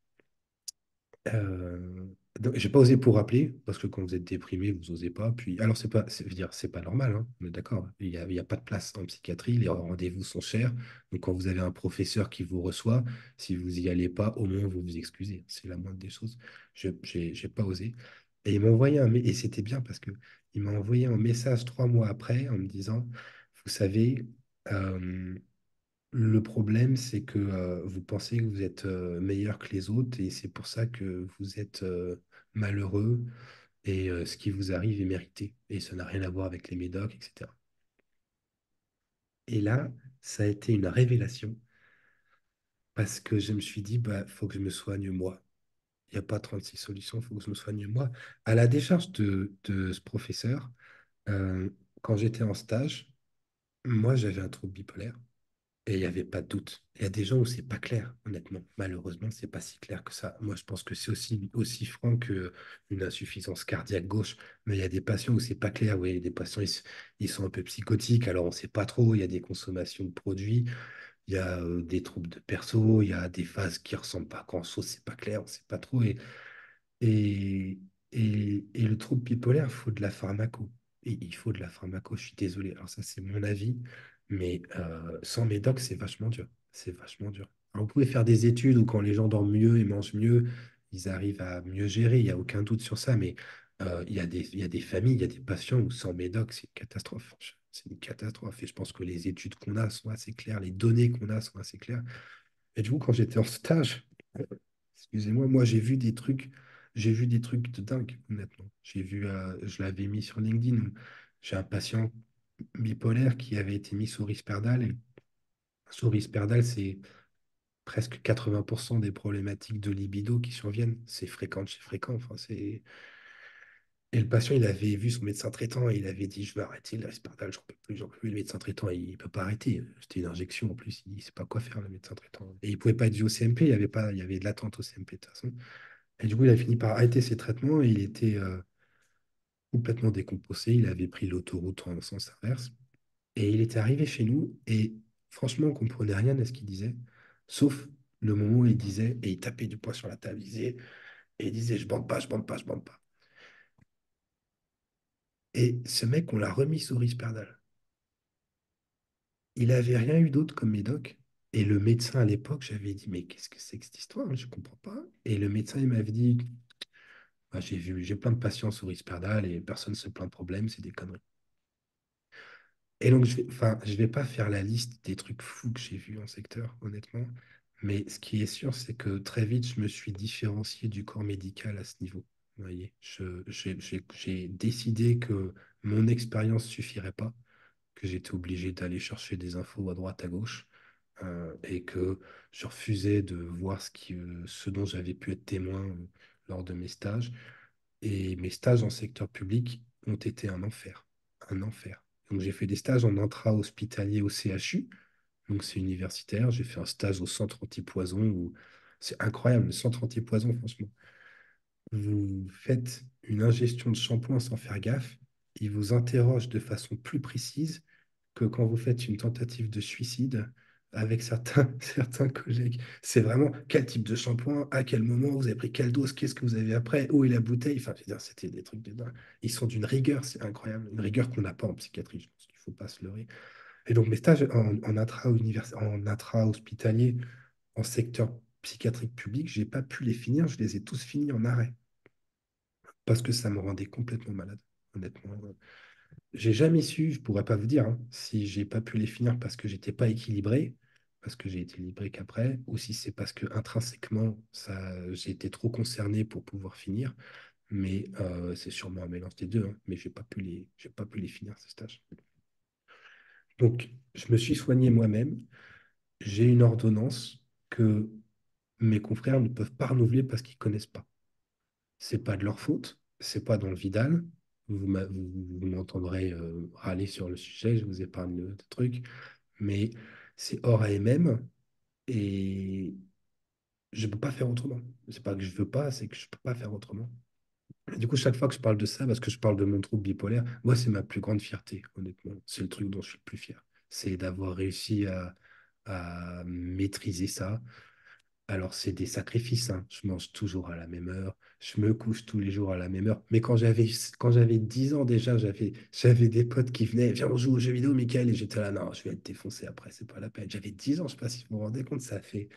Donc, j'ai pas osé pour rappeler, parce que quand vous êtes déprimé, vous osez pas. Puis, alors, je veux dire, c'est pas normal, hein, on est d'accord. Il y a pas de place en psychiatrie, les rendez-vous sont chers. Donc, quand vous avez un professeur qui vous reçoit, si vous y allez pas, au moins vous vous excusez. C'est la moindre des choses. J'ai pas osé. Et il m'a envoyé et c'était bien parce que il m'a envoyé un message 3 mois après en me disant, vous savez, euh, le problème, c'est que vous pensez que vous êtes meilleur que les autres et c'est pour ça que vous êtes malheureux et ce qui vous arrive est mérité. Et ça n'a rien à voir avec les médocs, etc. Et là, ça a été une révélation parce que je me suis dit, bah, faut que je me soigne moi. Il n'y a pas 36 solutions, il faut que je me soigne moi. À la décharge de ce professeur, quand j'étais en stage, moi, j'avais un trouble bipolaire. Et il n'y avait pas de doute. Il y a des gens où c'est pas clair, honnêtement. Malheureusement, c'est pas si clair que ça. Moi, je pense que c'est aussi franc qu'une insuffisance cardiaque gauche. Mais il y a des patients où c'est pas clair. Oui, des patients, ils sont un peu psychotiques, alors on sait pas trop. Il y a des consommations de produits, il y a des troubles de perso, il y a des phases qui ressemblent pas à grand-chose, c'est pas clair, on sait pas trop. Et, et le trouble bipolaire, il faut de la pharmaco. Et il faut de la pharmaco, je suis désolé. Alors ça, c'est mon avis, mais sans médoc, c'est vachement dur. C'est vachement dur. Alors, vous pouvez faire des études où quand les gens dorment mieux et mangent mieux, ils arrivent à mieux gérer, il n'y a aucun doute sur ça, mais il y a des familles, il y a des patients où sans médoc, c'est une catastrophe. C'est une catastrophe. Et je pense que les études qu'on a sont assez claires, les données qu'on a sont assez claires. Et du coup, quand j'étais en stage, excusez-moi, moi j'ai vu des trucs de dingue, honnêtement. Je l'avais mis sur LinkedIn. J'ai un patient bipolaire qui avait été mis sous Risperdal. Et sous Risperdal, c'est presque 80% des problématiques de libido qui surviennent. C'est fréquent de chez fréquent. Enfin, et le patient, il avait vu son médecin traitant et il avait dit, je veux arrêter le Risperdal, j'en peux plus. Le médecin traitant, il ne peut pas arrêter. C'était une injection en plus, il ne sait pas quoi faire, le médecin traitant. Et il ne pouvait pas être vu au CMP, il y avait de l'attente au CMP de toute façon. Et du coup, il a fini par arrêter ses traitements et il était complètement décomposé. Il avait pris l'autoroute en sens inverse. Et il était arrivé chez nous et franchement, on ne comprenait rien à ce qu'il disait, sauf le moment où il disait, et il tapait du poing sur la table, il disait, je bande pas, je bande pas, je bande pas. Et ce mec, on l'a remis sur Risperdal. Il n'avait rien eu d'autre comme médoc. Et le médecin à l'époque, j'avais dit, mais qu'est-ce que c'est que cette histoire? Je ne comprends pas. Et le médecin, il m'avait dit, bah, j'ai plein de patients sur Risperdal et personne ne se plaint de problème, c'est des conneries. Et donc, je vais pas faire la liste des trucs fous que j'ai vus en secteur, honnêtement. Mais ce qui est sûr, c'est que très vite, je me suis différencié du corps médical à ce niveau. Vous voyez, j'ai décidé que mon expérience suffirait pas, que j'étais obligé d'aller chercher des infos à droite, à gauche, et que je refusais de voir ce dont j'avais pu être témoin lors de mes stages. Et mes stages en secteur public, ont été un enfer. Un enfer. Donc j'ai fait des stages en intra-hospitalier au CHU, donc c'est universitaire. J'ai fait un stage au centre antipoison où c'est incroyable, le centre antipoison, franchement. Vous faites une ingestion de shampoing sans faire gaffe, il vous interroge de façon plus précise que quand vous faites une tentative de suicide avec certains, certains collègues. C'est vraiment quel type de shampoing, à quel moment, vous avez pris quelle dose, qu'est-ce que vous avez après, où est la bouteille. Enfin, je veux dire, c'était des trucs de dingue. Ils sont d'une rigueur, c'est incroyable. Une rigueur qu'on n'a pas en psychiatrie, je pense qu'il ne faut pas se leurrer. Et donc, mes stages en intra-hospitalier, en secteur psychiatrique public, j'ai pas pu les finir, je les ai tous finis en arrêt parce que ça me rendait complètement malade, honnêtement. J'ai jamais su, je pourrais pas vous dire, hein, si j'ai pas pu les finir parce que j'étais pas équilibré, parce que j'ai été livré qu'après, ou si c'est parce que intrinsèquement, j'ai été trop concerné pour pouvoir finir. Mais c'est sûrement un mélange des deux, hein, mais j'ai pas pu les finir, ces stages. Donc, je me suis soigné moi-même. J'ai une ordonnance que mes confrères ne peuvent pas renouveler parce qu'ils connaissent pas. C'est pas de leur faute, c'est pas dans le Vidal. Vous m'entendrez râler sur le sujet, je vous épargne le truc, mais c'est hors AMM et je peux pas faire autrement. C'est pas que je veux pas, c'est que je peux pas faire autrement. Et du coup, chaque fois que je parle de ça, parce que je parle de mon trouble bipolaire, moi, c'est ma plus grande fierté, honnêtement. C'est le truc dont je suis le plus fier. C'est d'avoir réussi à maîtriser ça. Alors, c'est des sacrifices, hein. Je mange toujours à la même heure, je me couche tous les jours à la même heure. Mais quand j'avais 10 ans déjà, j'avais des potes qui venaient, viens, on joue aux jeux vidéo, Michael, et j'étais là, non, je vais être défoncé après, c'est pas la peine. J'avais 10 ans, je sais pas si vous vous rendez compte, ça fait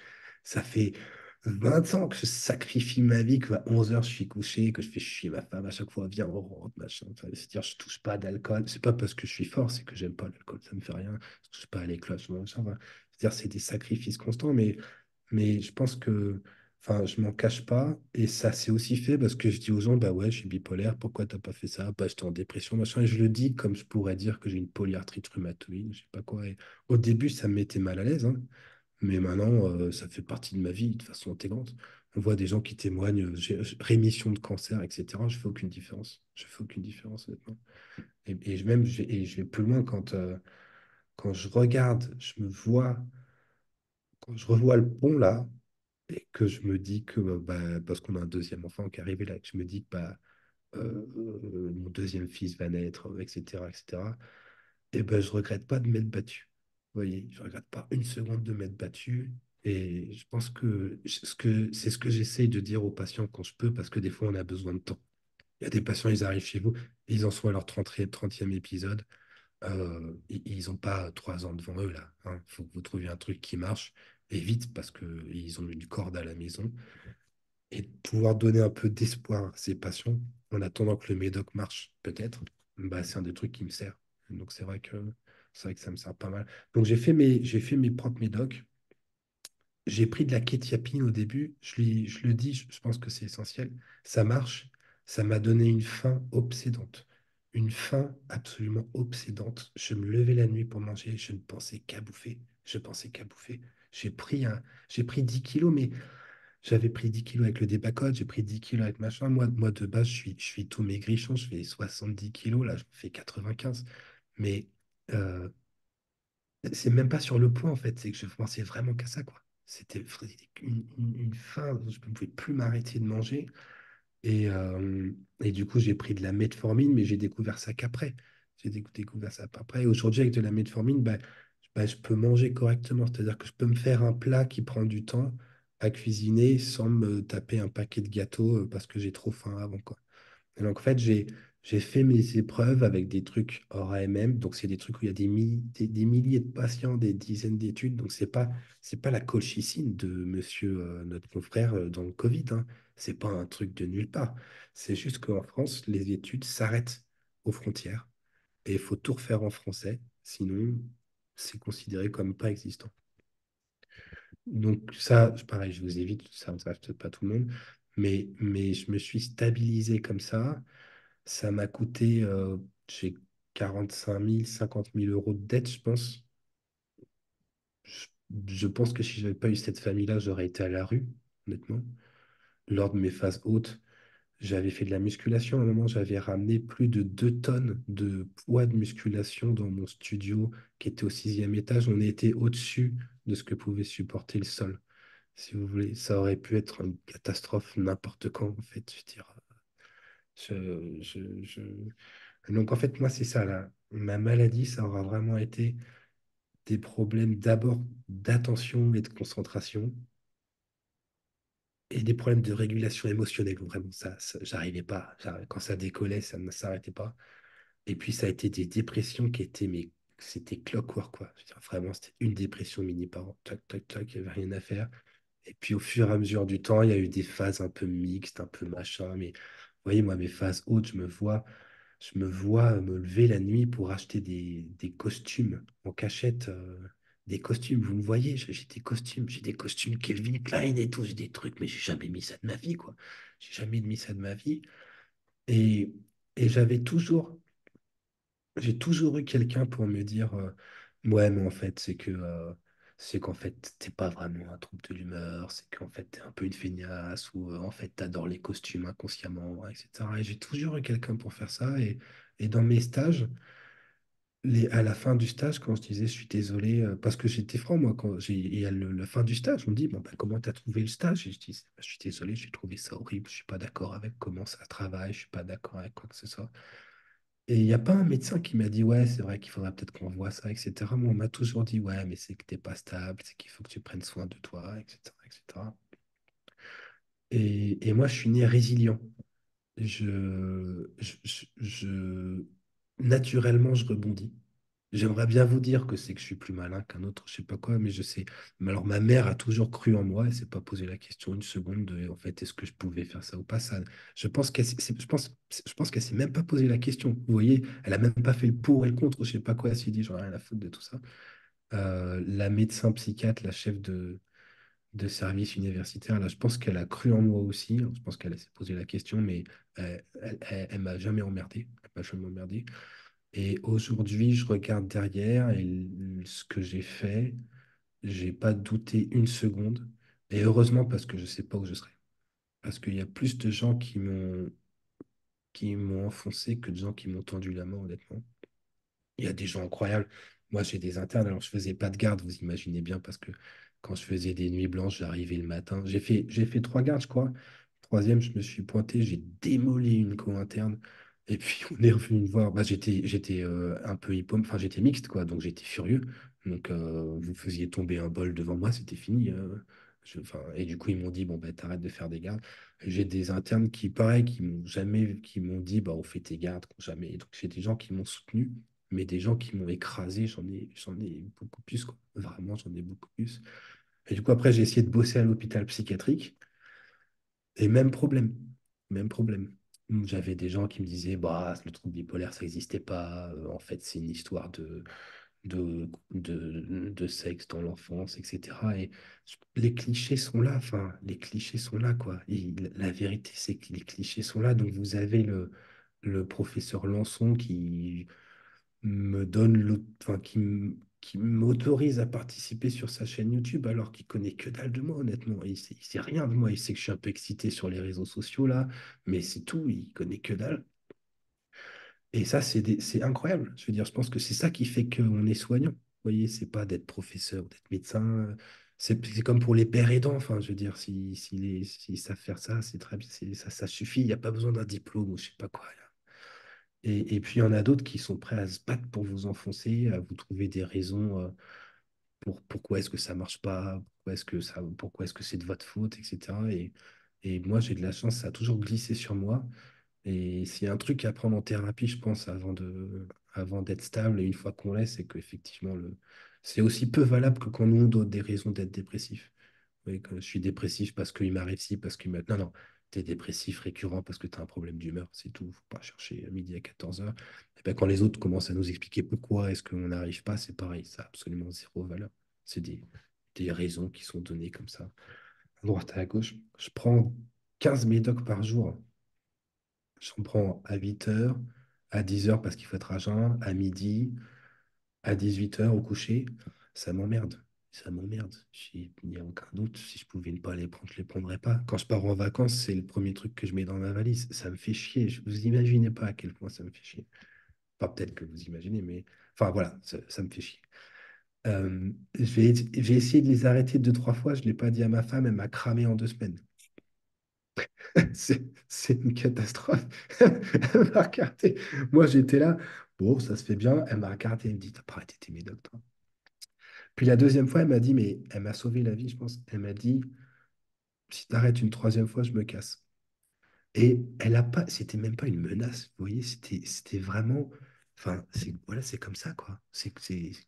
20 ans que je sacrifie ma vie, qu'à 11 heures, je suis couché, que je fais chier ma femme à chaque fois, viens, on rentre, machin. Enfin, c'est-à-dire, je touche pas d'alcool. C'est pas parce que je suis fort, c'est que j'aime pas l'alcool, ça me fait rien. Je touche pas à les cloches, machin. Enfin, c'est-à-dire, c'est des sacrifices constants, mais je pense que, enfin, je m'en cache pas. Et ça s'est aussi fait parce que je dis aux gens, bah ouais, je suis bipolaire, pourquoi t'as pas fait ça? Bah, j'étais en dépression, machin. Et je le dis comme je pourrais dire que j'ai une polyarthrite rhumatoïde, je sais pas quoi. Et au début, ça me mettait mal à l'aise, hein. Mais maintenant, ça fait partie de ma vie de façon intégrante. On voit des gens qui témoignent, rémission de cancer, etc. Je fais aucune différence. Je fais aucune différence, honnêtement. Et je vais plus loin quand je regarde, je me vois, quand je revois le pont là, et que je me dis que, bah, parce qu'on a un deuxième enfant qui est arrivé là, que je me dis que bah, mon deuxième fils va naître, etc., etc., et ben, je regrette pas de m'être battu. Vous voyez, je regrette pas une seconde de m'être battu. Et je pense que c'est ce que j'essaye de dire aux patients quand je peux, parce que des fois, on a besoin de temps. Il y a des patients, ils arrivent chez vous, ils en sont à leur 30e épisode. Ils n'ont pas 3 ans devant eux, là. Il faut que vous trouviez un truc qui marche, et vite, parce qu'ils ont une corde à la maison. Et de pouvoir donner un peu d'espoir à ces patients, en attendant que le médoc marche, peut-être, bah, c'est un des trucs qui me sert. Donc c'est vrai que ça me sert pas mal. Donc j'ai fait mes propres médocs. J'ai pris de la kétiapine au début. Je le dis, je pense que c'est essentiel. Ça marche. Ça m'a donné une faim obsédante. Une faim absolument obsédante. Je me levais la nuit pour manger. Je ne pensais qu'à bouffer. Je pensais qu'à bouffer. J'ai pris 10 kilos, mais j'avais pris 10 kilos avec le débacode. J'ai pris 10 kilos avec machin. Moi de base, je suis tout maigrichon. Je fais 70 kilos. Là, je fais 95. Mais euh, c'est même pas sur le point, en fait. C'est que je pensais vraiment qu'à ça, quoi. C'était une faim, je ne pouvais plus m'arrêter de manger. Et du coup, j'ai pris de la metformine, mais j'ai découvert ça qu'après. Découvert ça après. Et aujourd'hui, avec de la metformine, bah, je peux manger correctement. C'est-à-dire que je peux me faire un plat qui prend du temps à cuisiner sans me taper un paquet de gâteaux parce que j'ai trop faim avant, quoi. Et donc, en fait, j'ai fait mes épreuves avec des trucs hors AMM. Donc, c'est des trucs où il y a des milliers de patients, des dizaines d'études. Donc, c'est pas la colchicine de monsieur, notre confrère, dans le Covid, hein. C'est pas un truc de nulle part. C'est juste qu'en France, les études s'arrêtent aux frontières et il faut tout refaire en français. Sinon, c'est considéré comme pas existant. Donc, ça, pareil, je vous évite, ça ne s'arrête peut-être pas tout le monde. Mais je me suis stabilisé comme ça. Ça m'a coûté, j'ai 45 000, 50 000 € de dette, je pense. Je, je pense que si je n'avais pas eu cette famille-là, j'aurais été à la rue, honnêtement. Lors de mes phases hautes, J'avais fait de la musculation. À un moment, j'avais ramené plus de 2 tonnes de poids de musculation dans mon studio qui était au 6e étage. On était au-dessus de ce que pouvait supporter le sol. Si vous voulez, ça aurait pu être une catastrophe n'importe quand, en fait. Je veux dire, je, je, je- donc, en fait, moi, c'est ça, là. Ma maladie, ça aura vraiment été des problèmes d'abord d'attention et de concentration et des problèmes de régulation émotionnelle. Vraiment, j'arrivais pas. Quand ça décollait, ça ne s'arrêtait pas. Et puis, ça a été des dépressions qui étaient, mais c'était clockwork, quoi. Je veux dire, vraiment, c'était une dépression mini par an. Tac, tac, tac, il n'y avait rien à faire. Et puis, au fur et à mesure du temps, il y a eu des phases un peu mixtes, un peu machin. Mais vous voyez, moi, mes phases hautes, je me vois me lever la nuit pour acheter des costumes en cachette. Des costumes, vous me voyez, j'ai des costumes Calvin Klein et tout, j'ai des trucs, mais j'ai jamais mis ça de ma vie, quoi. J'ai jamais mis ça de ma vie. Et, et j'ai toujours eu quelqu'un pour me dire, ouais, mais en fait, c'est qu'en fait, t'es pas vraiment un trouble de l'humeur, c'est qu'en fait, t'es un peu une feignasse, ou en fait, t'adores les costumes inconsciemment, etc. Et j'ai toujours eu quelqu'un pour faire ça. Et dans mes stages, à la fin du stage, quand je disais je suis désolé, parce que j'étais franc, moi, et à la fin du stage, on me dit, bon, ben, comment t'as trouvé le stage? Et je dis, je suis désolé, j'ai trouvé ça horrible, je suis pas d'accord avec comment ça travaille, je suis pas d'accord avec quoi que ce soit. Et il n'y a pas un médecin qui m'a dit, ouais, c'est vrai qu'il faudrait peut-être qu'on voit ça, etc. Moi, on m'a toujours dit, ouais, mais c'est que t'es pas stable, c'est qu'il faut que tu prennes soin de toi, etc., etc. Et moi, je suis né résilient. Naturellement, je rebondis. J'aimerais bien vous dire que c'est que je suis plus malin qu'un autre, je sais pas quoi, mais je sais. Mais alors, ma mère a toujours cru en moi et s'est pas posé la question une seconde de, en fait, est-ce que je pouvais faire ça ou pas ça. Je pense qu'elle s'est même pas posé la question. Vous voyez, elle a même pas fait le pour et le contre, je sais pas quoi. Elle s'est dit, j'en ai rien à foutre de tout ça. La médecin psychiatre, la chef de service universitaire, là, je pense qu'elle a cru en moi aussi. Alors, je pense qu'elle s'est posé la question, mais elle m'a jamais emmerdé. Elle m'a jamais emmerdé. Et aujourd'hui, je regarde derrière et ce que j'ai fait, j'ai pas douté une seconde. Et heureusement parce que je sais pas où je serais. Parce qu'il y a plus de gens qui m'ont enfoncé que de gens qui m'ont tendu la main, honnêtement. Il y a des gens incroyables. Moi, j'ai des internes, alors je faisais pas de garde, vous imaginez bien, parce que quand je faisais des nuits blanches, j'arrivais le matin. J'ai fait 3 gardes, je crois. Troisième, je me suis pointé, j'ai démoli une co-interne. Et puis, on est revenu me voir. Bah, j'étais un peu enfin, j'étais mixte, quoi, donc j'étais furieux. Donc, vous faisiez tomber un bol devant moi, c'était fini. Enfin, et du coup, ils m'ont dit, bon, bah, t'arrêtes de faire des gardes. J'ai des internes qui, pareil, qui m'ont dit, bah, on fait tes gardes, jamais. Donc, j'ai des gens qui m'ont soutenu, mais des gens qui m'ont écrasé, j'en ai beaucoup plus, quoi. Vraiment, j'en ai beaucoup plus. Et du coup, après, j'ai essayé de bosser à l'hôpital psychiatrique, et même problème, même problème. J'avais des gens qui me disaient, bah, le trouble bipolaire, ça n'existait pas. En fait, c'est une histoire de sexe dans l'enfance, etc. Et les clichés sont là, enfin, les clichés sont là, quoi. Et la vérité, c'est que les clichés sont là. Donc, vous avez le professeur Lançon qui me donne enfin, qui m'autorise à participer sur sa chaîne YouTube alors qu'il connaît que dalle de moi, honnêtement. Il sait rien de moi. Il sait que je suis un peu excité sur les réseaux sociaux, là, mais c'est tout. Il connaît que dalle. Et ça, c'est incroyable. Je veux dire, je pense que c'est ça qui fait qu'on est soignant. Vous voyez, c'est pas d'être professeur, d'être médecin. C'est comme pour les pères aidants. Enfin, je veux dire, s'ils savent faire ça, c'est très bien. Ça suffit. Il n'y a pas besoin d'un diplôme ou je sais pas quoi. Et puis, il y en a d'autres qui sont prêts à se battre pour vous enfoncer, à vous trouver des raisons pourquoi est-ce que ça marche pas, pourquoi est-ce que c'est de votre faute, etc. Et moi, j'ai de la chance, ça a toujours glissé sur moi. Et s'il y a un truc à prendre en thérapie, je pense, avant d'être stable, et une fois qu'on l'est, c'est qu'effectivement, c'est aussi peu valable que quand nous, on donne des raisons d'être dépressif. Oui, que je suis dépressif parce qu'il m'arrive ci, parce qu'il me... Non, non, tu es dépressif récurrent parce que tu as un problème d'humeur, c'est tout. Faut pas chercher à midi à 14h. Et ben, quand les autres commencent à nous expliquer pourquoi est-ce qu'on n'arrive pas, c'est pareil, ça a absolument zéro valeur. C'est des raisons qui sont données comme ça, à droite et à gauche. Je prends 15 médocs par jour. J'en prends à 8h, à 10h parce qu'il faut être à jeun, à midi, à 18h au coucher. Ça m'emmerde. Ça m'emmerde. Il n'y a aucun doute. Si je pouvais ne pas les prendre, je les prendrais pas. Quand je pars en vacances, c'est le premier truc que je mets dans ma valise. Ça me fait chier. Vous imaginez pas à quel point ça me fait chier. Enfin, peut-être que vous imaginez, mais enfin voilà, ça me fait chier. J'ai essayé de les arrêter deux, trois fois. Je ne l'ai pas dit à ma femme. Elle m'a cramé en 2 semaines. C'est une catastrophe. Elle m'a regardé. Moi, j'étais là. Bon, ça se fait bien. Elle m'a regardé. Elle me dit, t'as pas arrêté tes médocs, toi. Puis la deuxième fois, elle m'a dit, mais elle m'a sauvé la vie, je pense. Elle m'a dit, si t'arrêtes une troisième fois, je me casse. Et elle a pas, c'était même pas une menace, vous voyez, c'était vraiment, enfin, voilà, c'est comme ça, quoi. C'est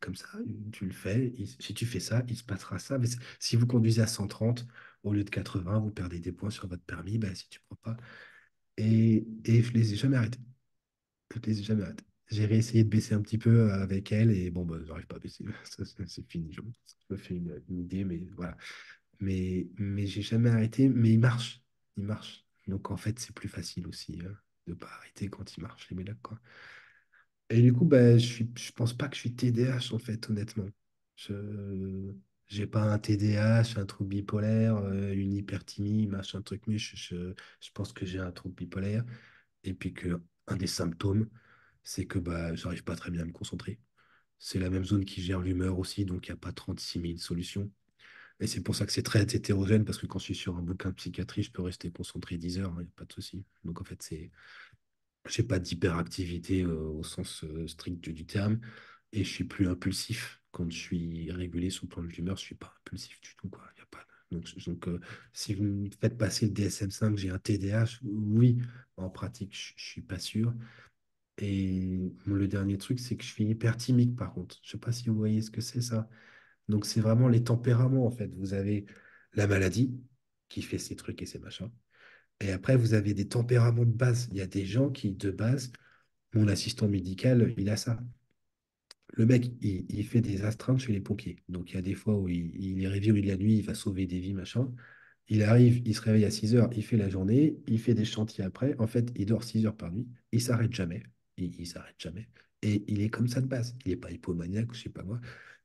comme ça, tu le fais, si tu fais ça, il se passera ça. Mais si vous conduisez à 130 au lieu de 80, vous perdez des points sur votre permis, ben, si tu prends pas. Et je les ai jamais arrêtés. Je les ai jamais arrêtés. J'ai réessayé de baisser un petit peu avec elle et bon, bah, j'arrive pas à baisser. C'est fini. Je me fais une idée, mais voilà. Mais j'ai jamais arrêté, mais il marche. Il marche. Donc en fait, c'est plus facile aussi de pas arrêter quand il marche, les médocs, quoi. Et du coup, bah, je pense pas que je suis TDAH, en fait, honnêtement. Je j'ai pas un TDAH, un trouble bipolaire, une hyperthymie, machin truc, mais je pense que j'ai un trouble bipolaire. Et puis que un des symptômes, c'est que bah, j'arrive pas très bien à me concentrer. C'est la même zone qui gère l'humeur aussi, donc il n'y a pas 36 000 solutions. Et c'est pour ça que c'est très hétérogène, parce que quand je suis sur un bouquin de psychiatrie, je peux rester concentré 10 heures, il n'y a pas de souci. Donc en fait, j'ai pas d'hyperactivité au sens strict du terme, et je suis plus impulsif. Quand je suis régulé sous le plan de l'humeur, je suis pas impulsif du tout, quoi. Il y a pas donc, si vous me faites passer le DSM-5, j'ai un TDAH, oui, en pratique, je suis pas sûr. Et le dernier truc, c'est que je suis hyperthymique, par contre. Je sais pas si vous voyez ce que c'est ça. Donc, c'est vraiment les tempéraments, en fait. Vous avez la maladie qui fait ses trucs et ses machins. Et après, vous avez des tempéraments de base. Il y a des gens qui, de base, mon assistant médical, il a ça. Le mec, il fait des astreintes chez les pompiers. Donc, il y a des fois où il est réveillé la nuit, il va sauver des vies, machin. Il arrive, il se réveille à 6 heures, il fait la journée, il fait des chantiers après. En fait, il dort 6 heures par nuit. Il s'arrête jamais. Il s'arrête jamais. Et il est comme ça de base. Il n'est pas hypomaniaque, je sais pas moi.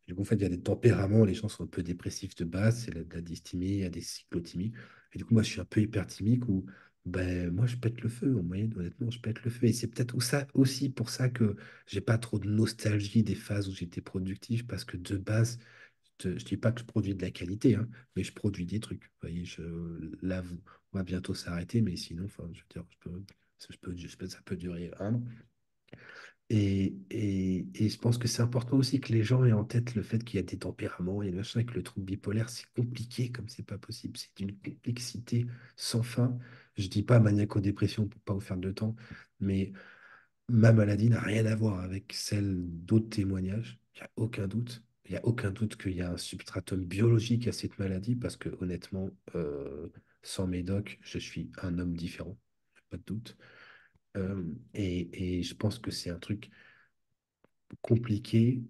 Du coup, en fait, il y a des tempéraments. Les gens sont un peu dépressifs de base. C'est de la dysthymie, il y a des cyclothymies. Et du coup, moi, je suis un peu hyperthymique où ben, moi, je pète le feu. En moyenne, honnêtement, je pète le feu. Et c'est peut-être aussi pour ça que j'ai pas trop de nostalgie des phases où j'étais productif parce que de base, je dis pas que je produis de la qualité, hein, mais je produis des trucs. Vous voyez, là, on va bientôt s'arrêter, mais sinon, enfin, je veux dire, ça peut durer un an. Et je pense que c'est important aussi que les gens aient en tête le fait qu'il y a des tempéraments et machin, et que le trouble bipolaire, c'est compliqué comme c'est pas possible. C'est d'une complexité sans fin. Je dis pas maniaco-dépression pour pas vous faire de temps, mais ma maladie n'a rien à voir avec celle d'autres témoignages. Il n'y a aucun doute. Il n'y a aucun doute qu'il y a un substratum biologique à cette maladie parce que honnêtement, sans médoc, je suis un homme différent. Pas de doute. Et je pense que c'est un truc compliqué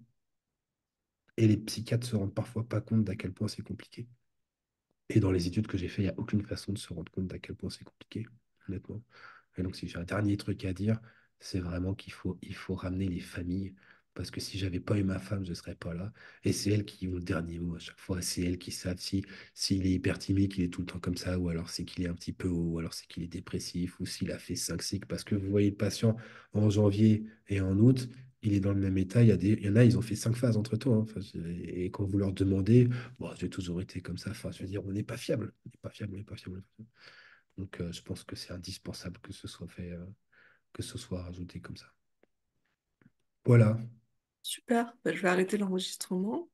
et les psychiatres se rendent parfois pas compte d'à quel point c'est compliqué. Et dans les études que j'ai fait, il n'y a aucune façon de se rendre compte d'à quel point c'est compliqué, honnêtement. Et donc, si j'ai un dernier truc à dire, c'est vraiment qu'il faut ramener les familles. Parce que si j'avais pas eu ma femme, je ne serais pas là. Et c'est elle qui ont le dernier mot à chaque fois. C'est elle qui savent si, s'il est hyper timide, qu'il est tout le temps comme ça, ou alors c'est qu'il est un petit peu haut, ou alors c'est qu'il est dépressif, ou s'il a fait 5 cycles. Parce que vous voyez le patient en janvier et en août, il est dans le même état. Il y en a, ils ont fait 5 phases entre-temps, hein. Enfin, et quand vous leur demandez, bon, j'ai toujours été comme ça. Enfin, je veux dire, on n'est pas fiable. On n'est pas fiable, on n'est pas fiable. On n'est pas fiable. Donc, je pense que c'est indispensable que ce soit fait, que ce soit rajouté comme ça. Voilà. Super. Bah, je vais arrêter l'enregistrement.